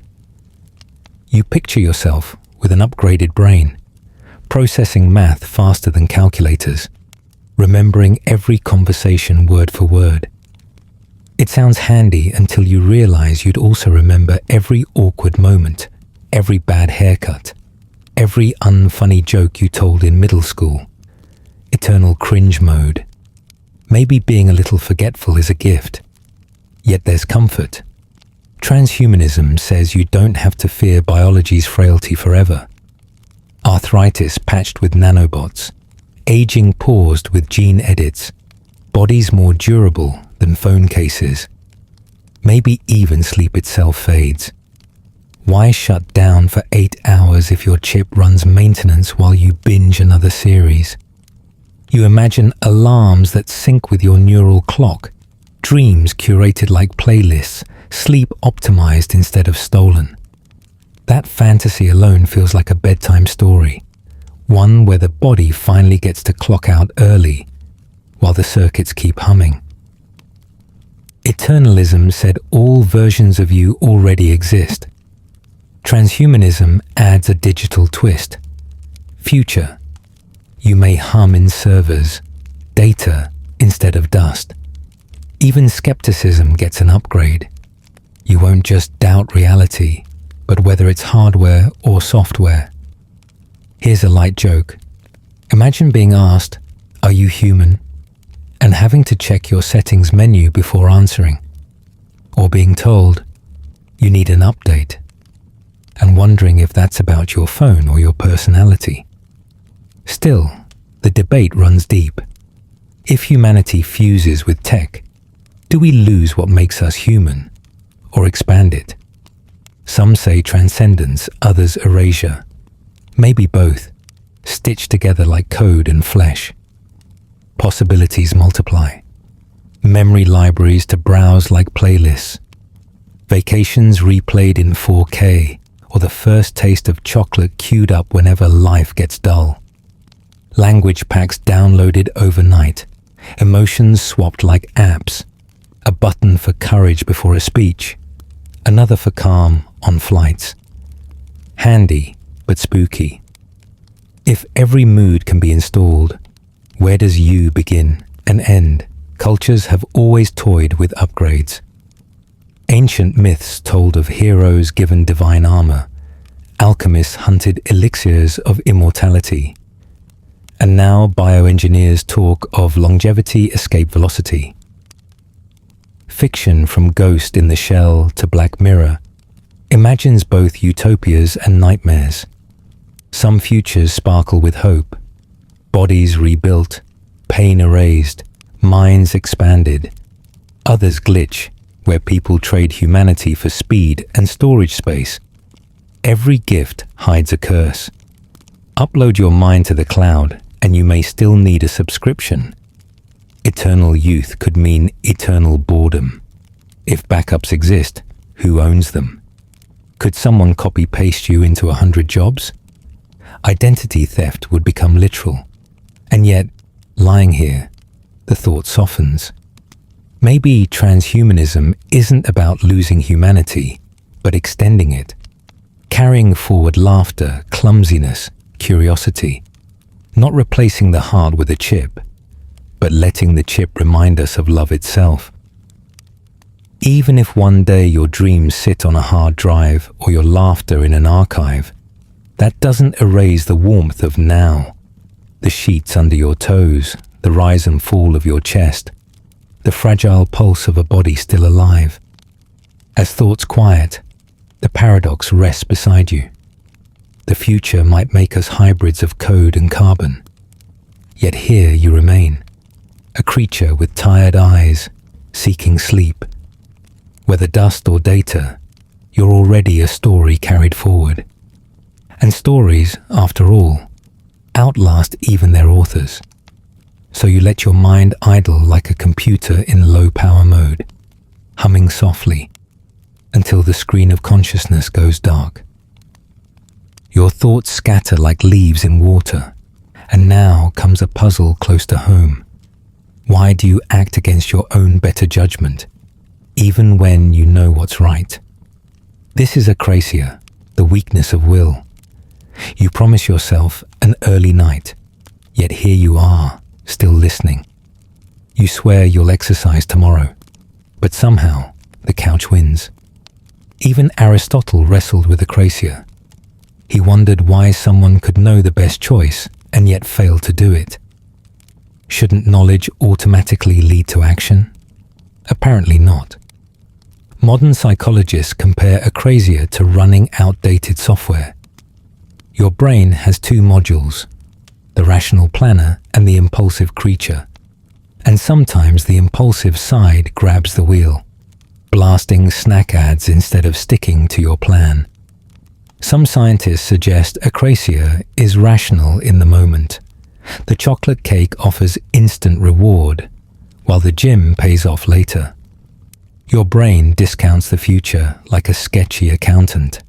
You picture yourself with an upgraded brain, processing math faster than calculators, remembering every conversation word for word. It sounds handy until you realize you'd also remember every awkward moment, every bad haircut, every unfunny joke you told in middle school. Eternal cringe mode. Maybe being a little forgetful is a gift. Yet there's comfort. Transhumanism says you don't have to fear biology's frailty forever. Arthritis patched with nanobots, aging paused with gene edits, bodies more durable than phone cases. Maybe even sleep itself fades. Why shut down for 8 hours if your chip runs maintenance while you binge another series? You imagine alarms that sync with your neural clock, dreams curated like playlists, sleep optimized instead of stolen. That fantasy alone feels like a bedtime story, one where the body finally gets to clock out early, while the circuits keep humming. Eternalism said all versions of you already exist. Transhumanism adds a digital twist. Future, you may hum in servers, data instead of dust. Even skepticism gets an upgrade. You won't just doubt reality, but whether it's hardware or software. Here's a light joke. Imagine being asked, "Are you human?" and having to check your settings menu before answering. Or being told, "You need an update," and wondering if that's about your phone or your personality. Still, the debate runs deep. If humanity fuses with tech, do we lose what makes us human, or expand it? Some say transcendence, others erasure. Maybe both, stitched together like code and flesh. Possibilities multiply. Memory libraries to browse like playlists. Vacations replayed in 4K, or the first taste of chocolate queued up whenever life gets dull. Language packs downloaded overnight. Emotions swapped like apps. A button for courage before a speech. Another for calm on flights. Handy, but spooky. If every mood can be installed, where does you begin and end? Cultures have always toyed with upgrades. Ancient myths told of heroes given divine armor. Alchemists hunted elixirs of immortality. And now bioengineers talk of longevity escape velocity. Fiction from Ghost in the Shell to Black Mirror imagines both utopias and nightmares. Some futures sparkle with hope. Bodies rebuilt, pain erased, minds expanded. Others glitch, where people trade humanity for speed and storage space. Every gift hides a curse. Upload your mind to the cloud, and you may still need a subscription. Eternal youth could mean eternal boredom. If backups exist, who owns them? Could someone copy-paste you into 100 jobs? Identity theft would become literal. And yet, lying here, the thought softens. Maybe transhumanism isn't about losing humanity, but extending it. Carrying forward laughter, clumsiness, curiosity. Not replacing the heart with a chip, but letting the chip remind us of love itself. Even if one day your dreams sit on a hard drive or your laughter in an archive, that doesn't erase the warmth of now. The sheets under your toes, the rise and fall of your chest, the fragile pulse of a body still alive. As thoughts quiet, the paradox rests beside you. The future might make us hybrids of code and carbon. Yet here you remain, a creature with tired eyes, seeking sleep. Whether dust or data, you're already a story carried forward. And stories, after all, outlast even their authors. So you let your mind idle like a computer in low power mode, humming softly until the screen of consciousness goes dark. Your thoughts scatter like leaves in water, and now comes a puzzle close to home. Why do you act against your own better judgment, even when you know what's right? This is Akrasia, the weakness of will. You promise yourself an early night, yet here you are, still listening. You swear you'll exercise tomorrow, but somehow the couch wins. Even Aristotle wrestled with Akrasia. He wondered why someone could know the best choice and yet fail to do it. Shouldn't knowledge automatically lead to action? Apparently not. Modern psychologists compare Akrasia to running outdated software. Your brain has two modules, the rational planner and the impulsive creature. And sometimes the impulsive side grabs the wheel, blasting snack ads instead of sticking to your plan. Some scientists suggest Akrasia is rational in the moment. The chocolate cake offers instant reward, while the gym pays off later. Your brain discounts the future like a sketchy accountant.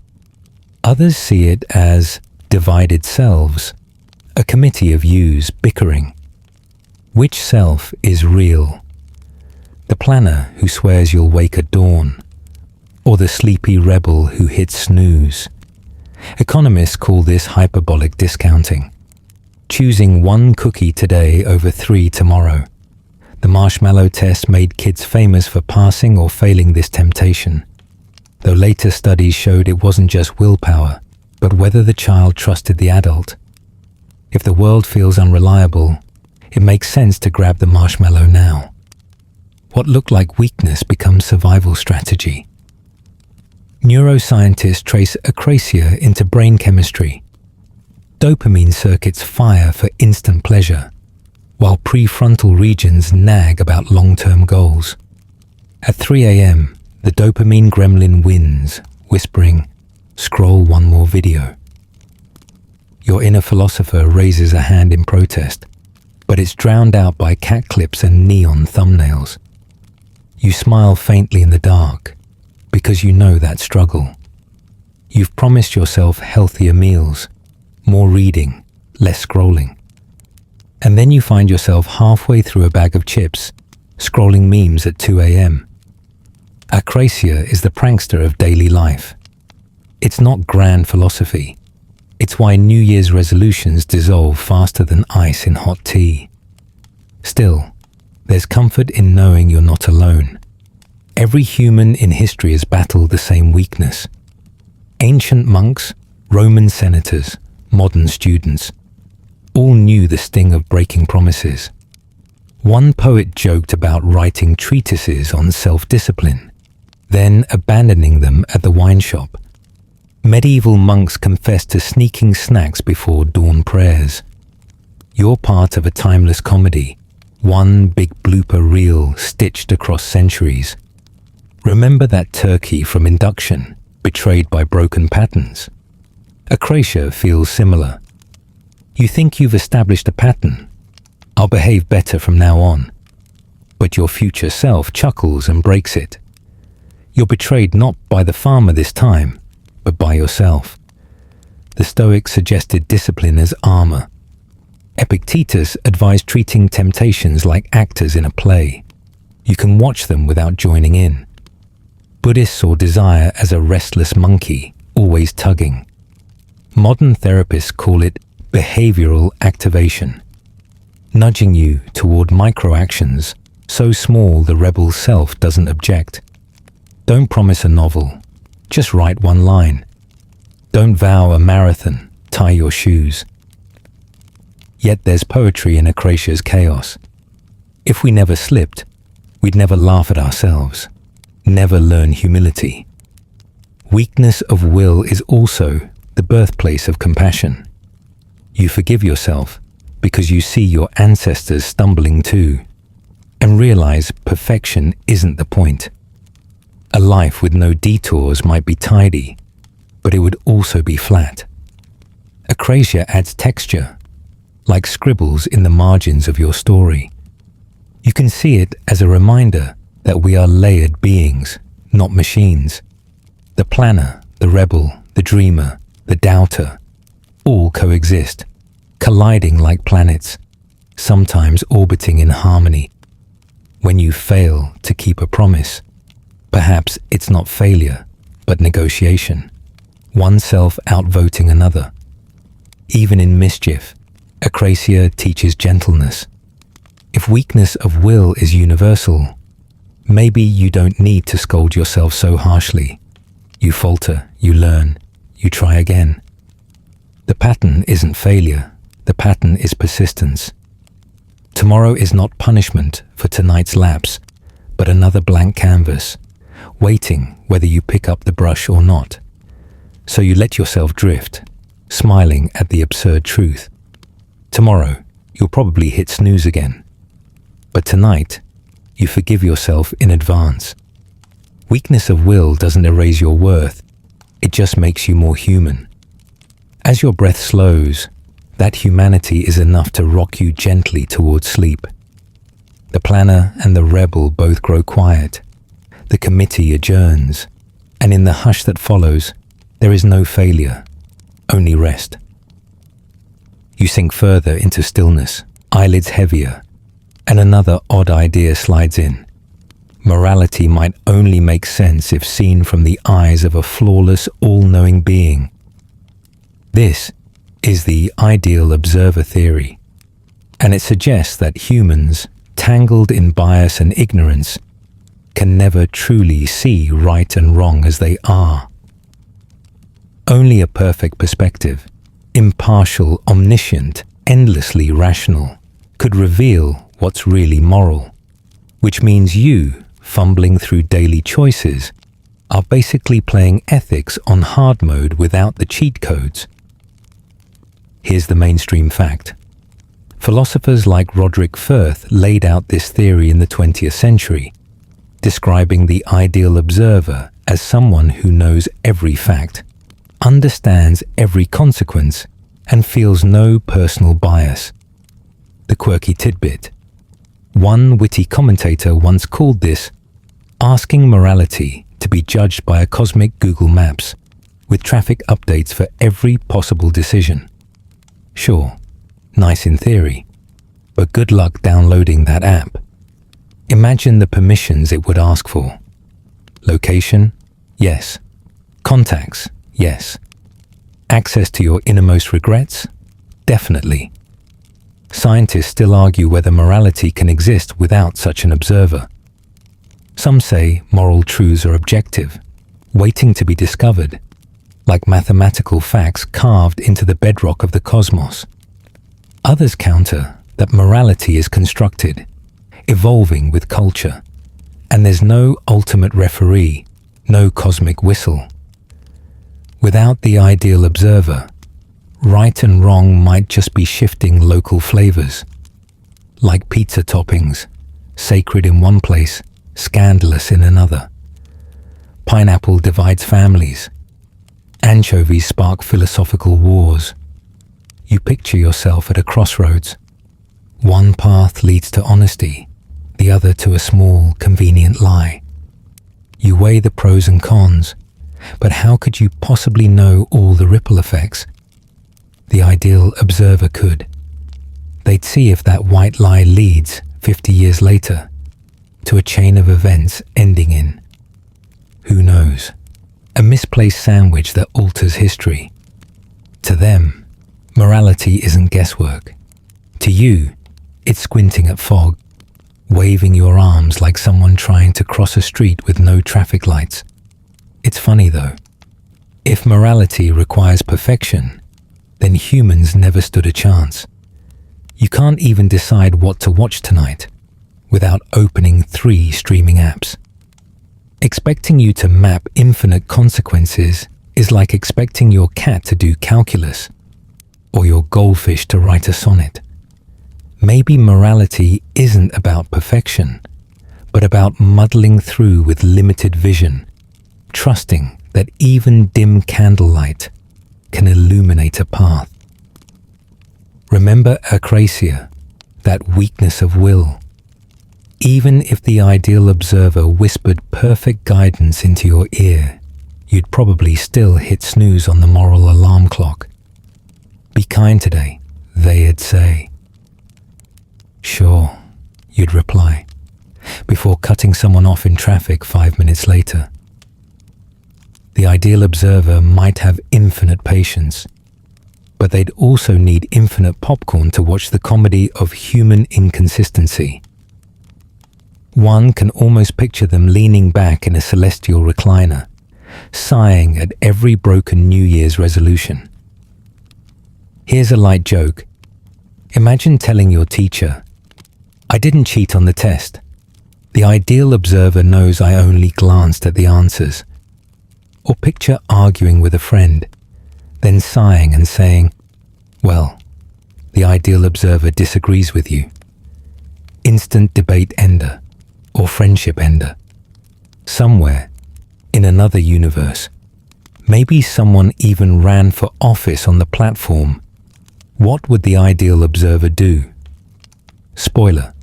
Others see it as divided selves, a committee of yous bickering. Which self is real? The planner who swears you'll wake at dawn, or the sleepy rebel who hits snooze? Economists call this hyperbolic discounting. Choosing one cookie today over 3 tomorrow. The marshmallow test made kids famous for passing or failing this temptation, though later studies showed it wasn't just willpower, but whether the child trusted the adult. If the world feels unreliable, it makes sense to grab the marshmallow now. What looked like weakness becomes survival strategy. Neuroscientists trace Akrasia into brain chemistry. Dopamine circuits fire for instant pleasure, while prefrontal regions nag about long-term goals. At 3 a.m., the dopamine gremlin wins, whispering, "Scroll one more video." Your inner philosopher raises a hand in protest, but it's drowned out by cat clips and neon thumbnails. You smile faintly in the dark, because you know that struggle. You've promised yourself healthier meals, more reading, less scrolling. And then you find yourself halfway through a bag of chips, scrolling memes at 2 a.m. Akrasia is the prankster of daily life. It's not grand philosophy. It's why New Year's resolutions dissolve faster than ice in hot tea. Still, there's comfort in knowing you're not alone. Every human in history has battled the same weakness. Ancient monks, Roman senators, modern students, all knew the sting of breaking promises. One poet joked about writing treatises on self-discipline, then abandoning them at the wine shop. Medieval monks confessed to sneaking snacks before dawn prayers. You're part of a timeless comedy, one big blooper reel stitched across centuries. Remember that turkey from Induction, betrayed by broken patterns? Akrasia feels similar. You think you've established a pattern. I'll behave better from now on. But your future self chuckles and breaks it. You're betrayed not by the farmer this time, but by yourself. The Stoics suggested discipline as armor. Epictetus advised treating temptations like actors in a play. You can watch them without joining in. Buddhists saw desire as a restless monkey, always tugging. Modern therapists call it behavioral activation, nudging you toward microactions so small the rebel self doesn't object. Don't promise a novel, just write one line. Don't vow a marathon, tie your shoes. Yet there's poetry in Akrasia's chaos. If we never slipped, we'd never laugh at ourselves, never learn humility. Weakness of will is also the birthplace of compassion. You forgive yourself because you see your ancestors stumbling too, and realize perfection isn't the point. A life with no detours might be tidy, but it would also be flat. Akrasia adds texture, like scribbles in the margins of your story. You can see it as a reminder that we are layered beings, not machines. The planner, the rebel, the dreamer, the doubter, all coexist, colliding like planets, sometimes orbiting in harmony. When you fail to keep a promise, perhaps it's not failure, but negotiation, one self outvoting another. Even in mischief, Akrasia teaches gentleness. If weakness of will is universal, maybe you don't need to scold yourself so harshly. You falter, you learn, you try again. The pattern isn't failure, the pattern is persistence. Tomorrow is not punishment for tonight's lapse, but another blank canvas, waiting whether you pick up the brush or not. So you let yourself drift, smiling at the absurd truth. Tomorrow, you'll probably hit snooze again. But tonight, you forgive yourself in advance. Weakness of will doesn't erase your worth, it just makes you more human. As your breath slows, that humanity is enough to rock you gently towards sleep. The planner and the rebel both grow quiet. The committee adjourns, and in the hush that follows, there is no failure, only rest. You sink further into stillness, eyelids heavier, and another odd idea slides in. Morality might only make sense if seen from the eyes of a flawless, all-knowing being. This is the ideal observer theory, and it suggests that humans, tangled in bias and ignorance, can never truly see right and wrong as they are. Only a perfect perspective, impartial, omniscient, endlessly rational, could reveal what's really moral, which means you, fumbling through daily choices, are basically playing ethics on hard mode without the cheat codes. Here's the mainstream fact. Philosophers like Roderick Firth laid out this theory in the 20th century, describing the ideal observer as someone who knows every fact, understands every consequence, and feels no personal bias. The quirky tidbit. One witty commentator once called this asking morality to be judged by a cosmic Google Maps, with traffic updates for every possible decision. Sure, nice in theory, but good luck downloading that app. Imagine the permissions it would ask for. Location? Yes. Contacts? Yes. Access to your innermost regrets? Definitely. Scientists still argue whether morality can exist without such an observer. Some say moral truths are objective, waiting to be discovered, like mathematical facts carved into the bedrock of the cosmos. Others counter that morality is constructed, evolving with culture, and there's no ultimate referee, no cosmic whistle. Without the ideal observer, right and wrong might just be shifting local flavors, like pizza toppings, sacred in one place, scandalous in another. Pineapple divides families. Anchovies spark philosophical wars. You picture yourself at a crossroads. One path leads to honesty, the other to a small, convenient lie. You weigh the pros and cons, but how could you possibly know all the ripple effects? The ideal observer could. They'd see if that white lie leads, 50 years later, to a chain of events ending in, who knows, a misplaced sandwich that alters history. To them, morality isn't guesswork. To you, it's squinting at fog, waving your arms like someone trying to cross a street with no traffic lights. It's funny though. If morality requires perfection, then humans never stood a chance. You can't even decide what to watch tonight without opening 3 streaming apps. Expecting you to map infinite consequences is like expecting your cat to do calculus or your goldfish to write a sonnet. Maybe morality isn't about perfection, but about muddling through with limited vision, trusting that even dim candlelight can illuminate a path. Remember Akrasia, that weakness of will. Even if the ideal observer whispered perfect guidance into your ear, you'd probably still hit snooze on the moral alarm clock. Be kind today, they'd say. Sure, you'd reply, before cutting someone off in traffic 5 minutes later. The ideal observer might have infinite patience, but they'd also need infinite popcorn to watch the comedy of human inconsistency. One can almost picture them leaning back in a celestial recliner, sighing at every broken New Year's resolution. Here's a light joke. Imagine telling your teacher, "I didn't cheat on the test," The ideal observer knows I only glanced at the answers. Or picture arguing with a friend, then sighing and saying, well, the ideal observer disagrees with you. Instant debate ender, or friendship ender. Somewhere, in another universe, maybe someone even ran for office on the platform. What would the ideal observer do? Spoiler,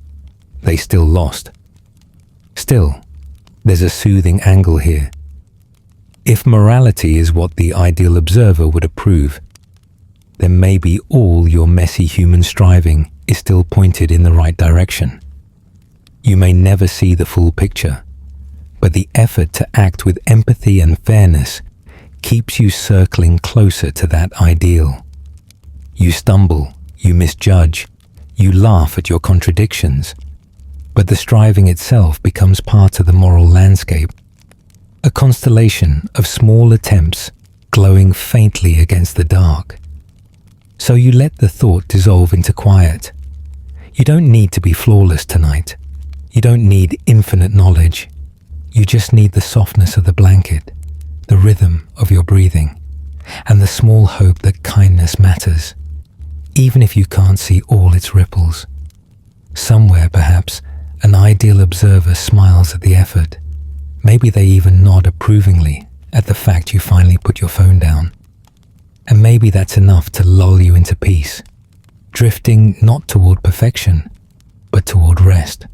they still lost. Still, there's a soothing angle here. If morality is what the ideal observer would approve, then maybe all your messy human striving is still pointed in the right direction. You may never see the full picture, but the effort to act with empathy and fairness keeps you circling closer to that ideal. You stumble, you misjudge, you laugh at your contradictions, but the striving itself becomes part of the moral landscape, a constellation of small attempts glowing faintly against the dark. So you let the thought dissolve into quiet. You don't need to be flawless tonight. You don't need infinite knowledge. You just need the softness of the blanket, the rhythm of your breathing, and the small hope that kindness matters, even if you can't see all its ripples. Somewhere, perhaps, an ideal observer smiles at the effort. Maybe they even nod approvingly at the fact you finally put your phone down. And maybe that's enough to lull you into peace, drifting not toward perfection, but toward rest.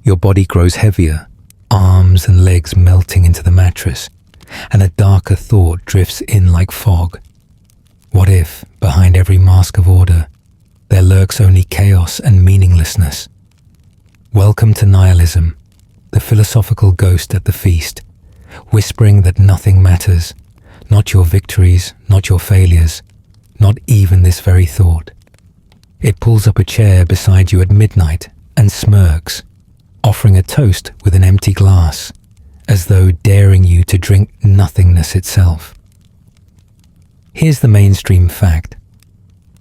Your body grows heavier, arms and legs melting into the mattress, and a darker thought drifts in like fog. What if, behind every mask of order, there lurks only chaos and meaninglessness? Welcome to nihilism, the philosophical ghost at the feast, whispering that nothing matters, not your victories, not your failures, not even this very thought. It pulls up a chair beside you at midnight and smirks, offering a toast with an empty glass, as though daring you to drink nothingness itself. Here's the mainstream fact.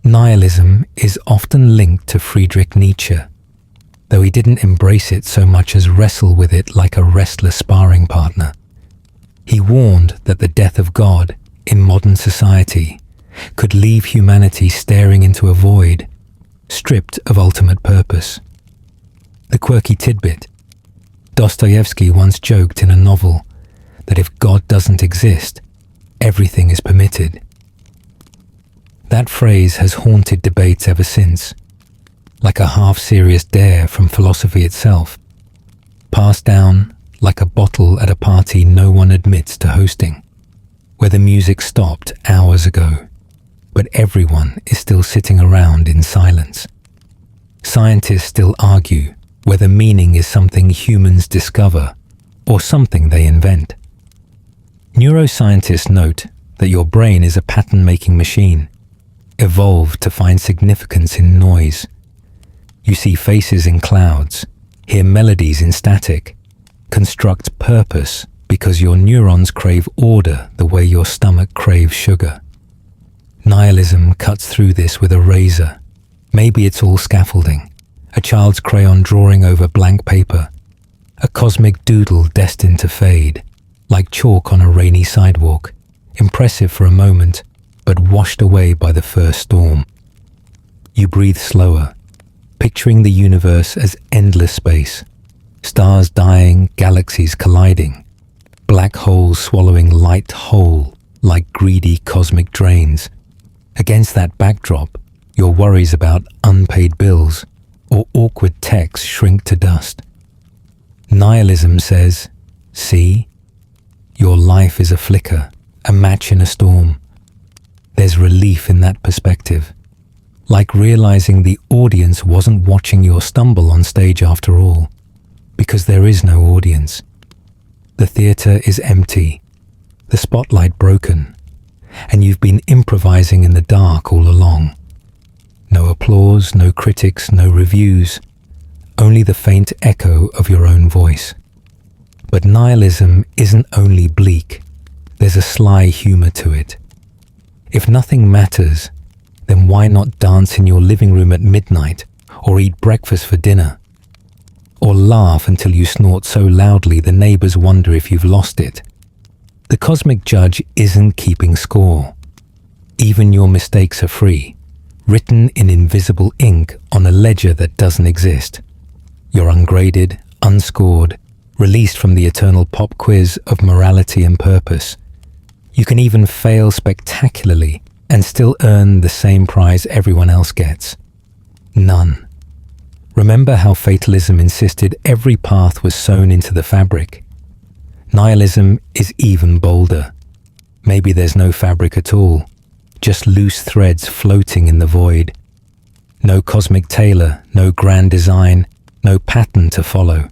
Nihilism is often linked to Friedrich Nietzsche, though he didn't embrace it so much as wrestle with it like a restless sparring partner. He warned that the death of God in modern society could leave humanity staring into a void, stripped of ultimate purpose. The quirky tidbit: Dostoevsky once joked in a novel that if God doesn't exist, everything is permitted. That phrase has haunted debates ever since, like a half-serious dare from philosophy itself, passed down like a bottle at a party no one admits to hosting, where the music stopped hours ago, but everyone is still sitting around in silence. Scientists still argue whether meaning is something humans discover or something they invent. Neuroscientists note that your brain is a pattern-making machine, evolved to find significance in noise. You see faces in clouds, hear melodies in static, construct purpose because your neurons crave order the way your stomach craves sugar. Nihilism cuts through this with a razor. Maybe it's all scaffolding, a child's crayon drawing over blank paper, a cosmic doodle destined to fade, like chalk on a rainy sidewalk, impressive for a moment, but washed away by the first storm. You breathe slower, picturing the universe as endless space, stars dying, galaxies colliding, black holes swallowing light whole like greedy cosmic drains. Against that backdrop, your worries about unpaid bills or awkward texts shrink to dust. Nihilism says, see, your life is a flicker, a match in a storm. There's relief in that perspective, like realizing the audience wasn't watching your stumble on stage after all, because there is no audience. The theater is empty, the spotlight broken, and you've been improvising in the dark all along. No applause, no critics, no reviews, only the faint echo of your own voice. But nihilism isn't only bleak, there's a sly humor to it. If nothing matters, then why not dance in your living room at midnight or eat breakfast for dinner? or laugh until you snort so loudly the neighbors wonder if you've lost it. The cosmic judge isn't keeping score. Even your mistakes are free, written in invisible ink on a ledger that doesn't exist. You're ungraded, unscored, released from the eternal pop quiz of morality and purpose. You can even fail spectacularly and still earn the same prize everyone else gets. None. Remember how fatalism insisted every path was sewn into the fabric? Nihilism is even bolder. Maybe there's no fabric at all, just loose threads floating in the void. No cosmic tailor, no grand design, no pattern to follow.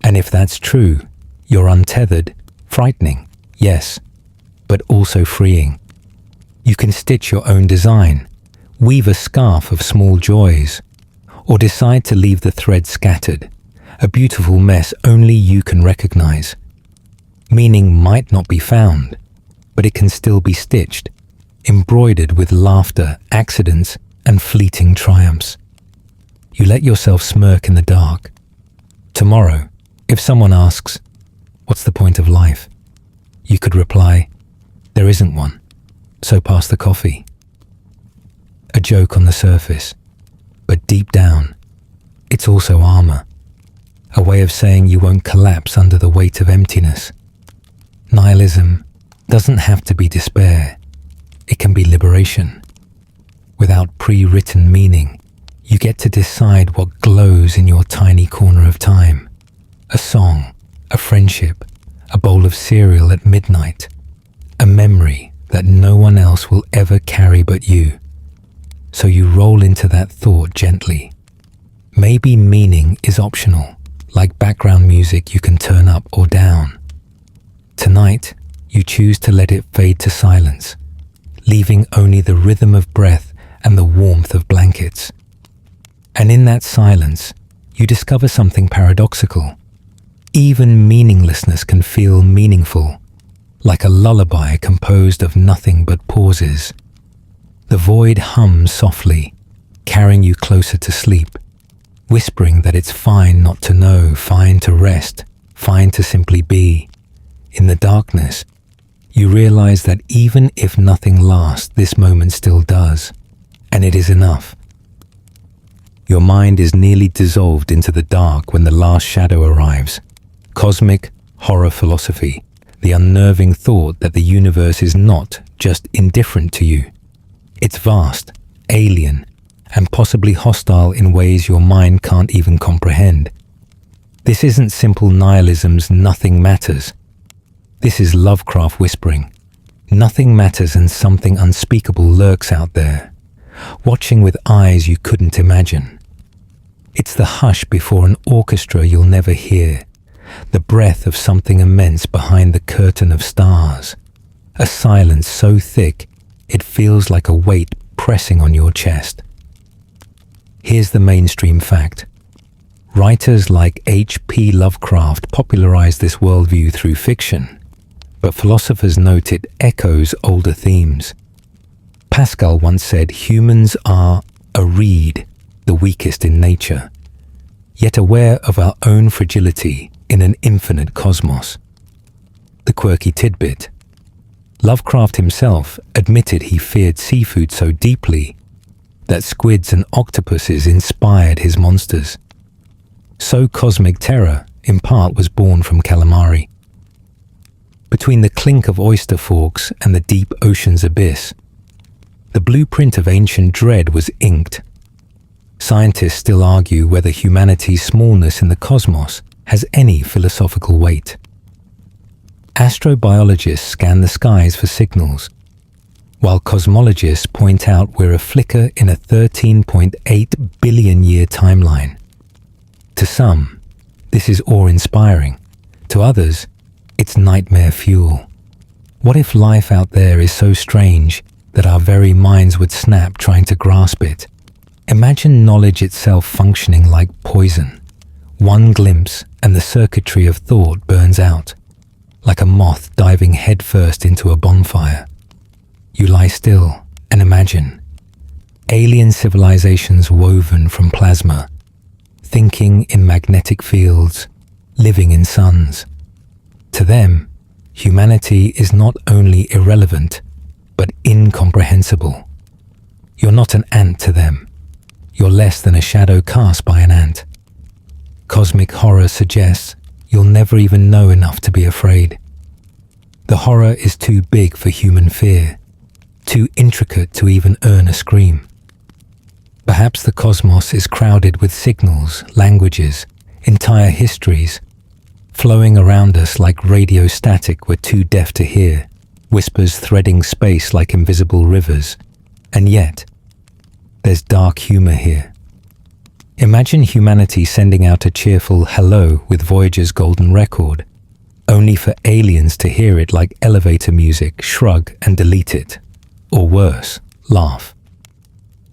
And if that's true, you're untethered, frightening, yes, but also freeing. You can stitch your own design, weave a scarf of small joys, or decide to leave the thread scattered, a beautiful mess only you can recognize. Meaning might not be found, but it can still be stitched, embroidered with laughter, accidents, and fleeting triumphs. You let yourself smirk in the dark. Tomorrow, if someone asks, "What's the point of life?" you could reply, "There isn't one, so pass the coffee." A joke on the surface, but deep down, it's also armor, a way of saying you won't collapse under the weight of emptiness. Nihilism doesn't have to be despair. It can be liberation. Without pre-written meaning, you get to decide what glows in your tiny corner of time. A song, a friendship, a bowl of cereal at midnight, a memory that no one else will ever carry but you. So you roll into that thought gently. Maybe meaning is optional, like background music you can turn up or down. Tonight, you choose to let it fade to silence, leaving only the rhythm of breath and the warmth of blankets. And in that silence, you discover something paradoxical. Even meaninglessness can feel meaningful, like a lullaby composed of nothing but pauses. The void hums softly, carrying you closer to sleep, whispering that it's fine not to know, fine to rest, fine to simply be. In the darkness, you realize that even if nothing lasts, this moment still does, and it is enough. Your mind is nearly dissolved into the dark when the last shadow arrives. Cosmic horror philosophy, the unnerving thought that the universe is not just indifferent to you. It's vast, alien, and possibly hostile in ways your mind can't even comprehend. This isn't simple nihilism's nothing matters. This is Lovecraft whispering. Nothing matters and something unspeakable lurks out there, watching with eyes you couldn't imagine. It's the hush before an orchestra you'll never hear, the breath of something immense behind the curtain of stars, a silence so thick it feels like a weight pressing on your chest. Here's the mainstream fact. Writers like H.P. Lovecraft popularized this worldview through fiction, but philosophers note it echoes older themes. Pascal once said humans are a reed, the weakest in nature, yet aware of our own fragility in an infinite cosmos. The quirky tidbit. Lovecraft himself admitted he feared seafood so deeply that squids and octopuses inspired his monsters. So cosmic terror, in part, was born from calamari. Between the clink of oyster forks and the deep ocean's abyss, the blueprint of ancient dread was inked. Scientists still argue whether humanity's smallness in the cosmos has any philosophical weight. Astrobiologists scan the skies for signals, while cosmologists point out we're a flicker in a 13.8 billion year timeline. To some, this is awe-inspiring. To others, it's nightmare fuel. What if life out there is so strange that our very minds would snap trying to grasp it? Imagine knowledge itself functioning like poison. One glimpse and the circuitry of thought burns out, like a moth diving headfirst into a bonfire. You lie still and imagine. Alien civilizations woven from plasma, thinking in magnetic fields, living in suns. To them, humanity is not only irrelevant, but incomprehensible. You're not an ant to them. You're less than a shadow cast by an ant. Cosmic horror suggests you'll never even know enough to be afraid. The horror is too big for human fear, too intricate to even earn a scream. Perhaps the cosmos is crowded with signals, languages, entire histories, flowing around us like radio static we're too deaf to hear, whispers threading space like invisible rivers. And yet, there's dark humor here. Imagine humanity sending out a cheerful hello with Voyager's golden record, only for aliens to hear it like elevator music, shrug and delete it. Or worse, laugh.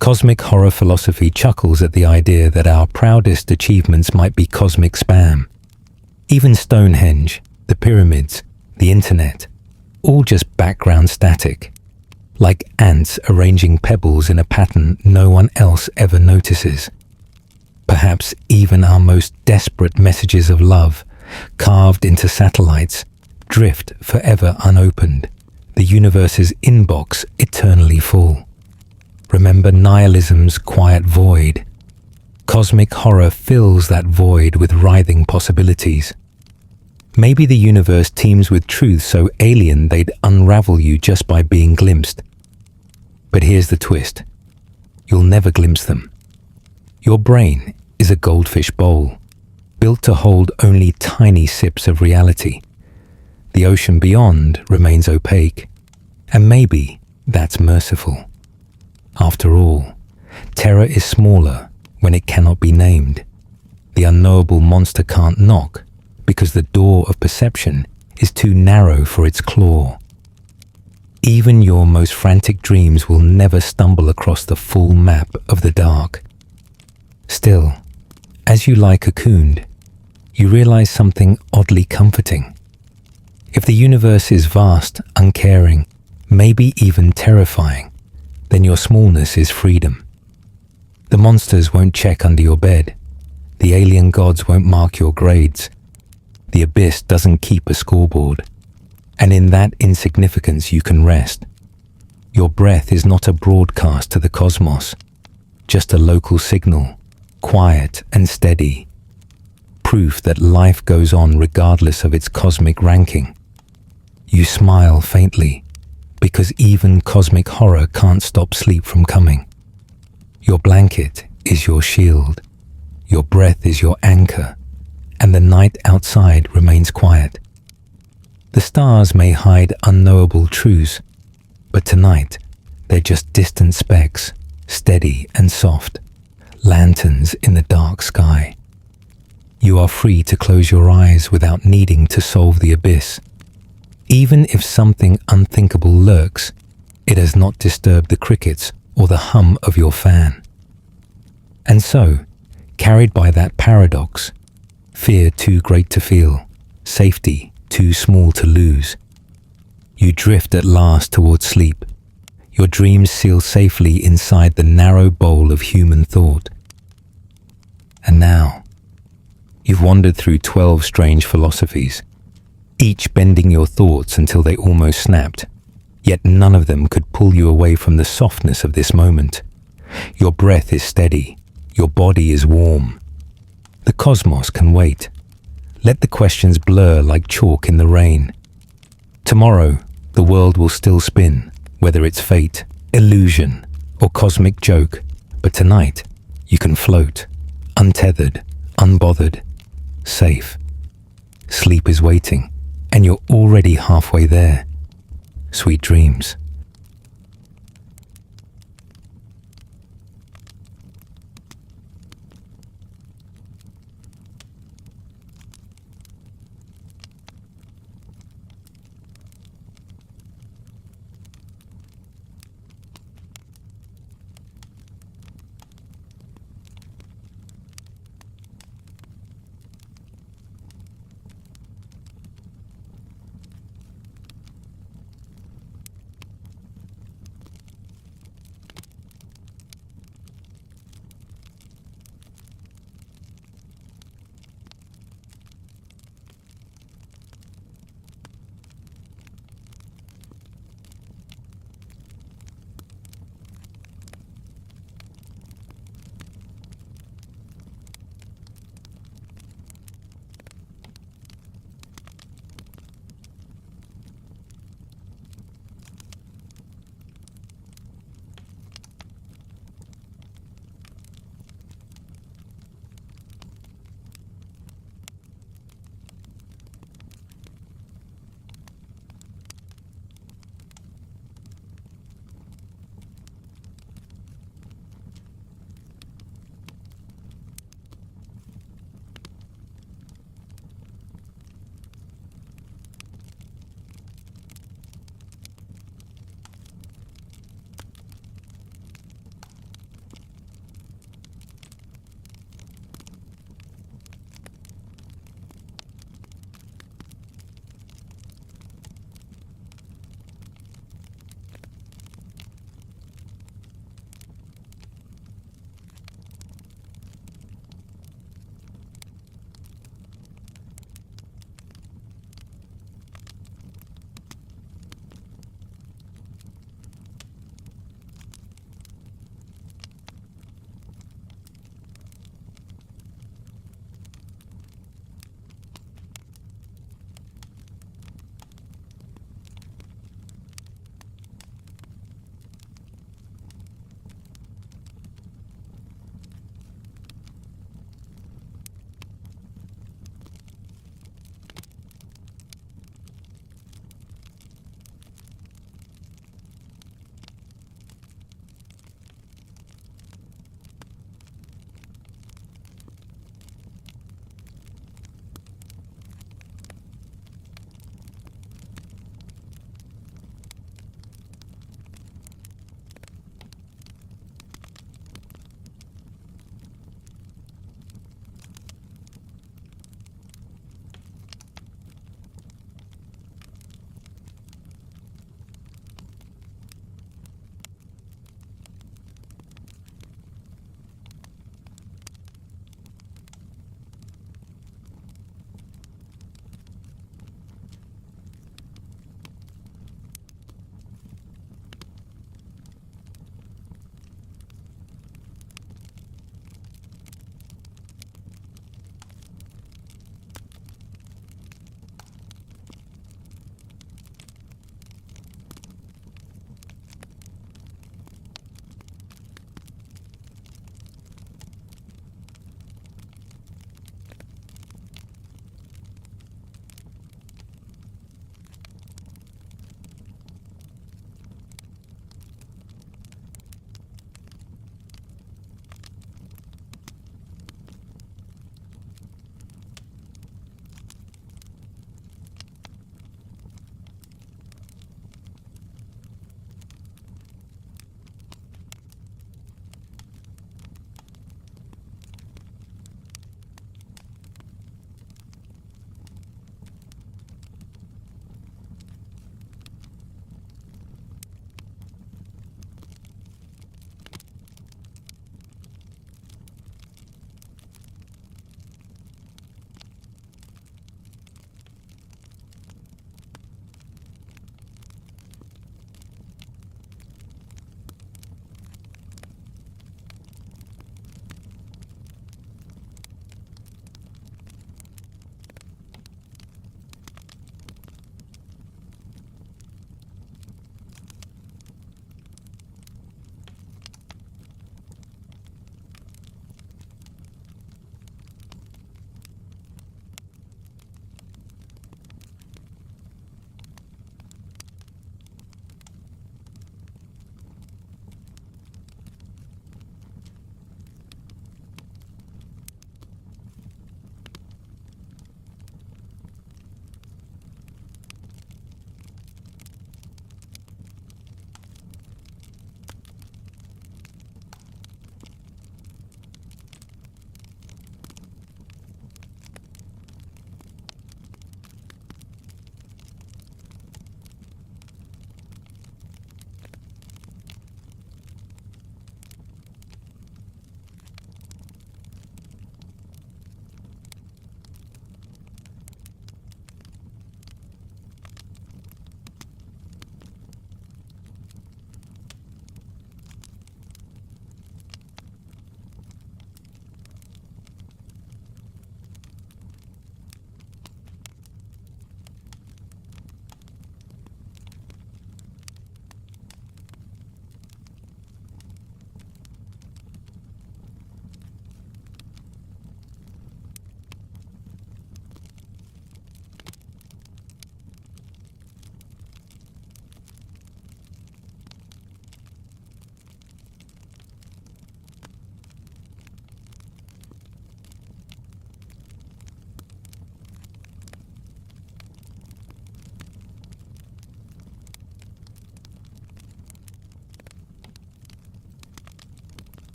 Cosmic horror philosophy chuckles at the idea that our proudest achievements might be cosmic spam. Even Stonehenge, the pyramids, the internet, all just background static, like ants arranging pebbles in a pattern no one else ever notices. Perhaps even our most desperate messages of love, carved into satellites, drift forever unopened, the universe's inbox eternally full. Remember nihilism's quiet void. Cosmic horror fills that void with writhing possibilities. Maybe the universe teems with truths so alien they'd unravel you just by being glimpsed. But here's the twist. You'll never glimpse them. Your brain is a goldfish bowl, built to hold only tiny sips of reality. The ocean beyond remains opaque, and maybe that's merciful. After all, terror is smaller when it cannot be named. The unknowable monster can't knock because the door of perception is too narrow for its claw. Even your most frantic dreams will never stumble across the full map of the dark. Still, as you lie cocooned, you realize something oddly comforting. If the universe is vast, uncaring, maybe even terrifying, then your smallness is freedom. The monsters won't check under your bed. The alien gods won't mark your grades. The abyss doesn't keep a scoreboard. And in that insignificance you can rest. Your breath is not a broadcast to the cosmos, just a local signal, quiet and steady. Proof that life goes on regardless of its cosmic ranking. You smile faintly, because even cosmic horror can't stop sleep from coming. Your blanket is your shield, your breath is your anchor, and the night outside remains quiet. The stars may hide unknowable truths, but tonight they're just distant specks, steady and soft, lanterns in the dark sky. You are free to close your eyes without needing to solve the abyss. Even if something unthinkable lurks, it has not disturbed the crickets or the hum of your fan. And so, carried by that paradox, fear too great to feel, safety too small to lose, you drift at last towards sleep, your dreams seal safely inside the narrow bowl of human thought. And now, you've wandered through 12 strange philosophies, each bending your thoughts until they almost snapped, yet none of them could pull you away from the softness of this moment. Your breath is steady, your body is warm. The cosmos can wait. Let the questions blur like chalk in the rain. Tomorrow, the world will still spin, whether it's fate, illusion, or cosmic joke. But tonight, you can float, untethered, unbothered, safe. Sleep is waiting, and you're already halfway there. Sweet dreams.